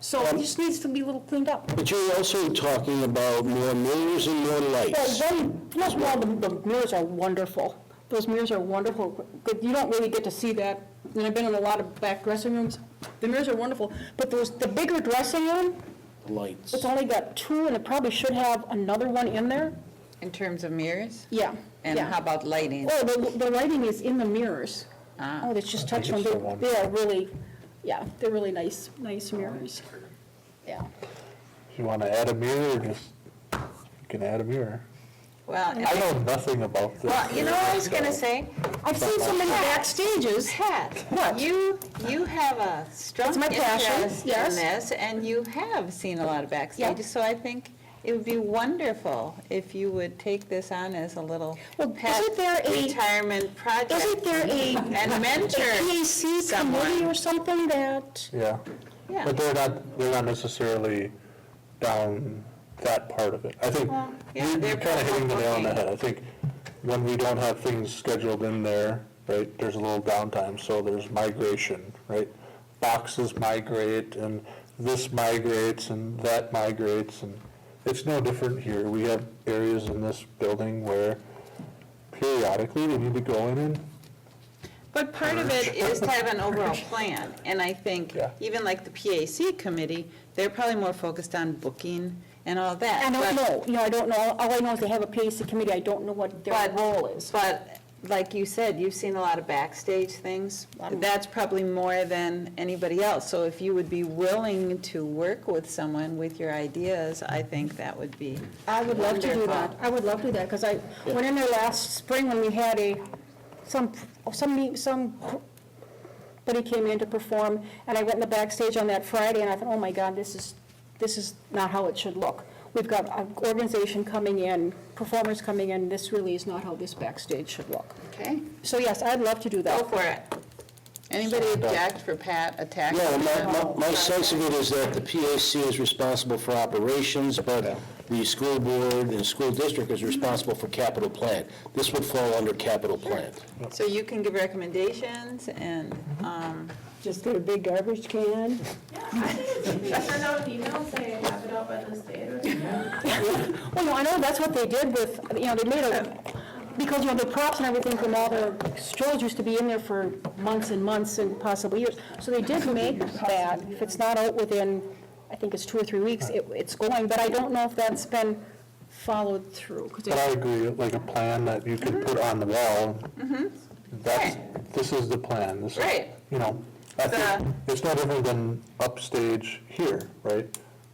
So it just needs to be a little cleaned up. But you're also talking about more mirrors and more lights. First of all, the mirrors are wonderful. Those mirrors are wonderful. But you don't really get to see that. And I've been in a lot of back dressing rooms. The mirrors are wonderful. But the bigger dressing room, Lights. it's only got 2, and it probably should have another one in there. In terms of mirrors? Yeah. And yeah. how about lighting? Oh, the lighting is in the mirrors. Ah. Oh, that's just touched on. it's the one. They are really, they're really nice mirrors. Yeah. if you want to add a mirror, you can add a mirror. Well, I know nothing about this. well, you know what I was going to say? I've seen so many backstages. Pat, What? you have a strong That's my passion, interest in yes. this, and you have seen a lot of backstages, so I think it would be wonderful if you would take this on as a little Well, pet isn't there a- retirement project. Isn't there and mentor a PAC someone. committee or something that? Yeah, Yeah. but they're not necessarily down that part of it. I think yeah, you're they're kind of hitting the nail on the booking. head. I think when we don't have things scheduled in there, right, there's a little downtime, so there's migration, right? Boxes migrate, and this migrates, and that migrates, and it's no different here. We have areas in this building where periodically we need to go in and But part of it is to have an overall plan, and I think Yeah. even like the PAC committee, they're probably more focused on booking and all that. I don't but- know, I don't know, all I know is they have a PAC committee, I don't know what their But- role is. But, like you said, you've seen a lot of backstage things. That's probably more than anybody else. So if you would be willing to work with someone with your ideas, I think that would be I would love to do wonderful. that. I would love to do that, because I went in there last spring when we had somebody came in to perform, and I went in the backstage on that Friday, and I thought, oh my God, this is not how it should look. We've got an organization coming in, performers coming in, this really is not how this backstage should look. Okay, So yes, I'd love to do that. go for it. Anybody object for Pat attacking? Yeah, that? my sense of it is that the PAC is responsible for operations, but the school board and school district is responsible for capital plan. This would fall under capital plan. So you can give recommendations and, Just get a big garbage can. Send out an email, say, have it out by this date or something. Well, no, I know that's what they did with, they made because, the props and everything from all the shows used to be in there for months and months and possibly years. So they did make that, if it's not out within, I think it's 2 or 3 weeks, it's going, but I don't know if that's been followed through. 'Cause But I agree, like a plan that you can put on the wall. That's, this is the plan. This is, Right. I think it's no different than upstage here, right?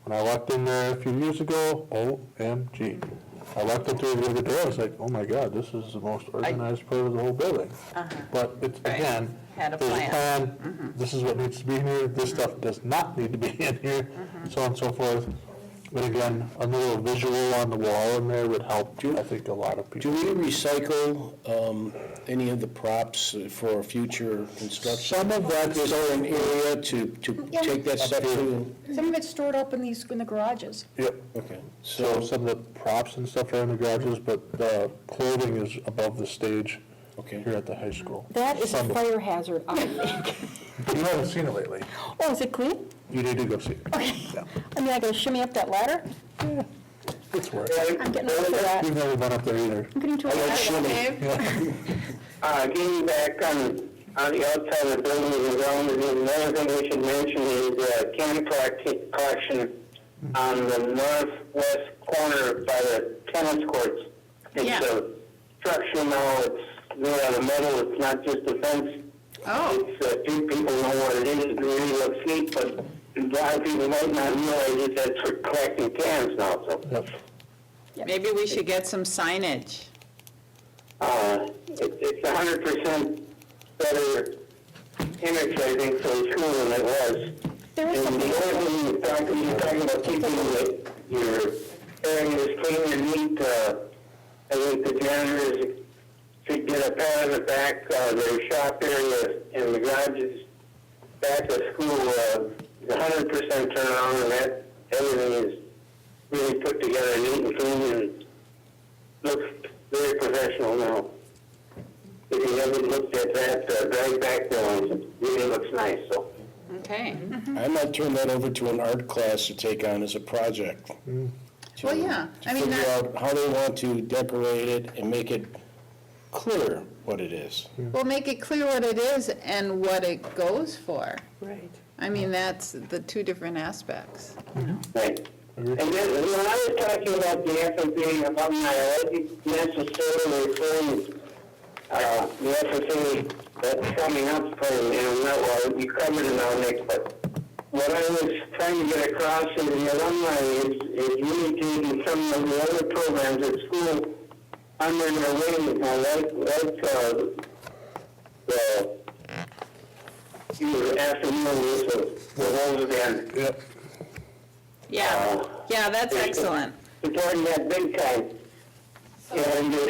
When I walked in there a few years ago, OMG. I walked up to the other door, I was like, oh my God, this is the most organized part of the whole building. But it's, again, Had a there's a plan. plan, this is what needs to be in here, this stuff does not need to be in here, so on and so forth. But again, a little visual on the wall in there would help, I think, a lot of Do people. we recycle any of the props for future construction? Some of that Is there an area to take that stuff to? Some of it's stored up in the garages. Yep. Okay, So some of the props and stuff are in the garages, but the clothing is above the stage Okay. here at the high school. That is a Some of- fire hazard, I think. But you haven't seen it lately. Oh, is it clean? You need to go see it. Yeah. I mean, I gotta shimmy up that ladder? It's worth it. I'm getting up for that. We've never been up there either. I'm getting too excited. Dave? Getting back on the outside of the building and around, another thing we should mention is can collection on the northwest corner by the tennis courts. Yeah. It's a structure now, it's made out of metal, it's not just a fence. Oh. It's, few people know what it is, it really looks neat, but a lot of people might not realize that that's for collecting cans now, so. Yep. Maybe we should get some signage. It's 100% better image, I think, for the school than it was. There is And the something. other thing you're talking about keeping your areas clean and neat, I think the janitors should get a pat on the back, their shop area and the garages back of school, 100% turn on, and that, everything is really put together neat and clean and looks very professional now. If you haven't looked at that, drag back there, it really looks nice, so. Okay. I might turn that over to an art class to take on as a project. to- Well, yeah, I mean, To figure that- out how they want to decorate it and make it clear what it is. Well, make it clear what it is and what it goes for. Right. I mean, that's the two different aspects. Right. And then, when I was talking about the FFA alumni, I wasn't necessarily referring, the FFA that's coming up for, well, you covered it now, Nick, but what I was trying to get across in the alumni is really taking some of the other programs at school under their wing, the afternoon use of the Rose Band. Yep. Yeah, that's excellent. Supporting that big time. And if,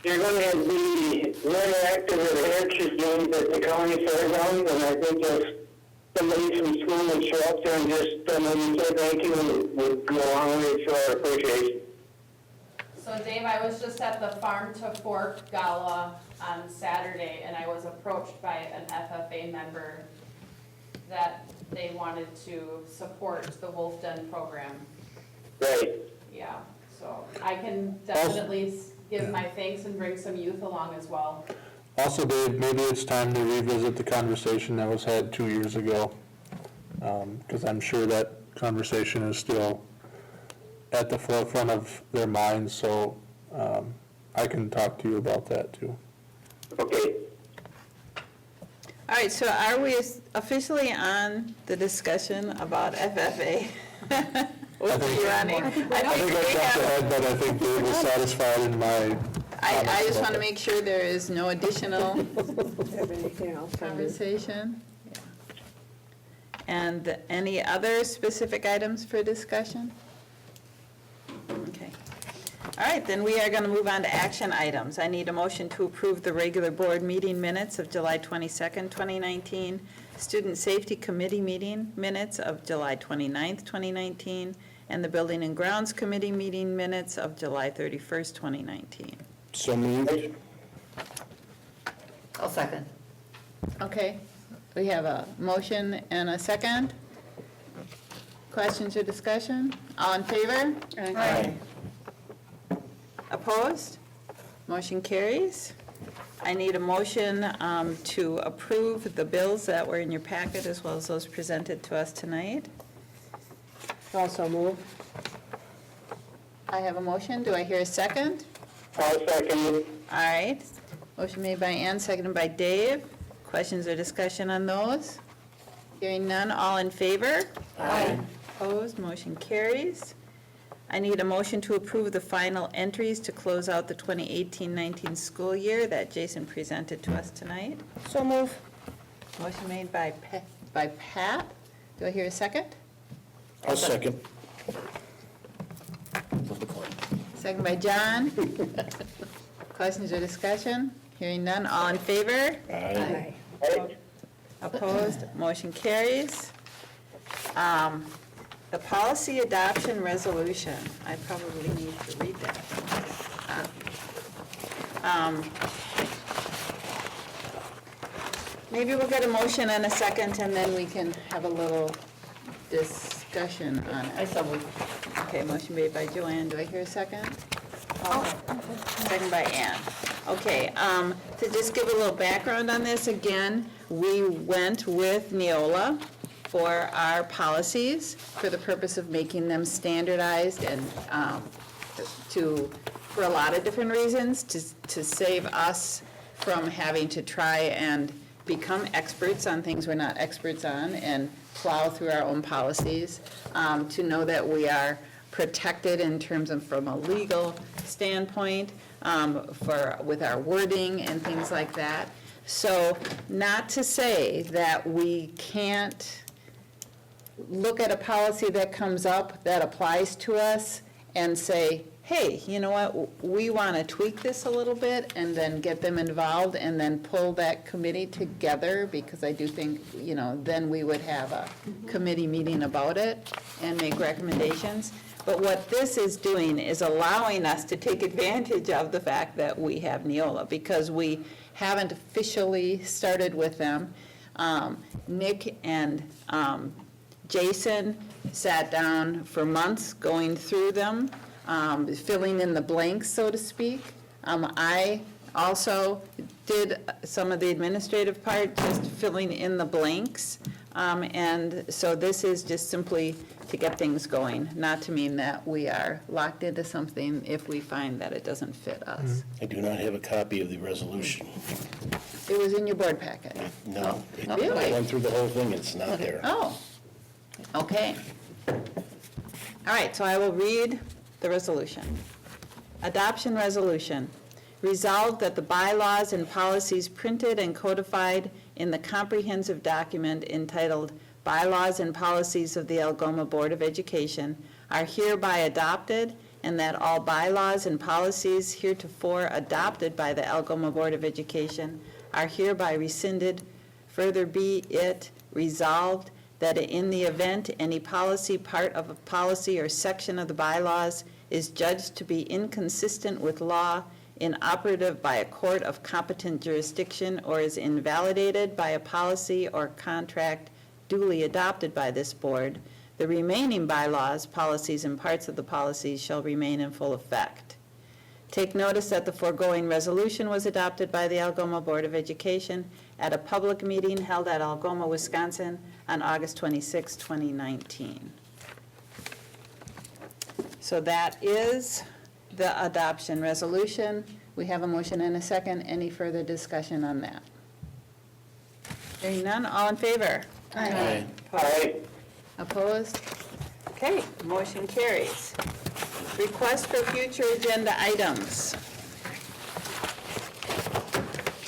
you're going to be very active at the Heritage Games at the county fairgrounds, and I think somebody from school would show up there and just maybe say thank you and would go a long way to our appreciation. So Dave, I was just at the Farm to Fork Gala on Saturday, and I was approached by an FFA member that they wanted to support the Wolf Den program. Right. Yeah, so I can definitely give my thanks and bring some youth along as well. Also, Dave, maybe it's time to revisit the conversation that was had 2 years ago, because I'm sure that conversation is still at the forefront of their minds, so I can talk to you about that too. Okay. All right, so are we officially on the discussion about FFA? What's you running? I think I jumped ahead, but I think Dave was satisfied in my I just want to make sure there is no additional Have anything else on this? conversation. Yeah. And any other specific items for discussion? Okay. All right, then we are going to move on to action items. I need a motion to approve the regular board meeting minutes of July 22nd, 2019, Student Safety Committee meeting minutes of July 29th, 2019, and the Building and Grounds Committee meeting minutes of July 31st, 2019. So moved. I'll second. Okay, we have a motion and a second. Questions or discussion? All in favor? Aye. Opposed? Motion carries. I need a motion to approve the bills that were in your packet as well as those presented to us tonight. Also move. I have a motion. Do I hear a second? I'll second it. All right. Motion made by Ann, seconded by Dave. Questions or discussion on those? Hearing none, all in favor? Aye. Opposed, motion carries. I need a motion to approve the final entries to close out the 2018-19 school year that Jason presented to us tonight. So move. Motion made by Pat. Do I hear a second? I'll second. Second by John. Questions or discussion? Hearing none, all in favor? Aye. Opposed, motion carries. The policy adoption resolution, I probably need to read that. Maybe we'll get a motion and a second, and then we can have a little discussion on I it. so moved. Okay, motion made by Joanne, do I hear a second? Second by Ann. Okay, to just give a little background on this, again, we went with Neola for our policies for the purpose of making them standardized and for a lot of different reasons, to save us from having to try and become experts on things we're not experts on and plow through our own policies, to know that we are protected in terms of from a legal standpoint, with our wording and things like that. So not to say that we can't look at a policy that comes up that applies to us and say, hey, you know what, we want to tweak this a little bit, and then get them involved and then pull that committee together, because I do think, then we would have a committee meeting about it and make recommendations. But what this is doing is allowing us to take advantage of the fact that we have Neola, because we haven't officially started with them. Nick and Jason sat down for months going through them, filling in the blanks, so to speak. I also did some of the administrative part, just filling in the blanks. And so this is just simply to get things going, not to mean that we are locked into something if we find that it doesn't fit us. I do not have a copy of the resolution. It was in your board packet. No. Oh, really? I went through the whole thing, it's not there. Oh, okay. All right, so I will read the resolution. Adoption resolution. Resolved that the bylaws and policies printed and codified in the comprehensive document entitled Bylaws and Policies of the Algoma Board of Education are hereby adopted, and that all bylaws and policies heretofore adopted by the Algoma Board of Education are hereby rescinded. Further be it resolved that in the event any policy, part of a policy, or section of the bylaws is judged to be inconsistent with law, inoperative by a court of competent jurisdiction, or is invalidated by a policy or contract duly adopted by this board, the remaining bylaws, policies, and parts of the policies shall remain in full effect. Take notice that the foregoing resolution was adopted by the Algoma Board of Education at a public meeting held at Algoma, Wisconsin on August 26, 2019. So that is the adoption resolution. We have a motion and a second. Any further discussion on that? Hearing none, all in favor? Aye. Opposed? Okay, motion carries. Request for future agenda items.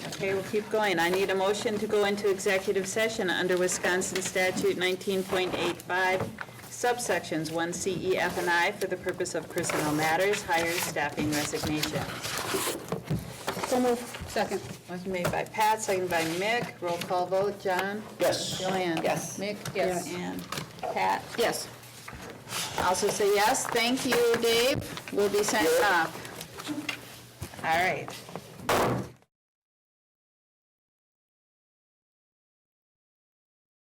Okay, we'll keep going. I need a motion to go into executive session under Wisconsin Statute 19.85, subsections 1C, E, F, and I, for the purpose of personnel matters, hires, staffing, resignations. So move. Second. Motion made by Pat, seconded by Mick. Roll call vote. John? Yes. Joanne? Yes. Mick? Yes. And Pat? Yes. Also say yes. Thank you, Dave. We'll be signing off. All right.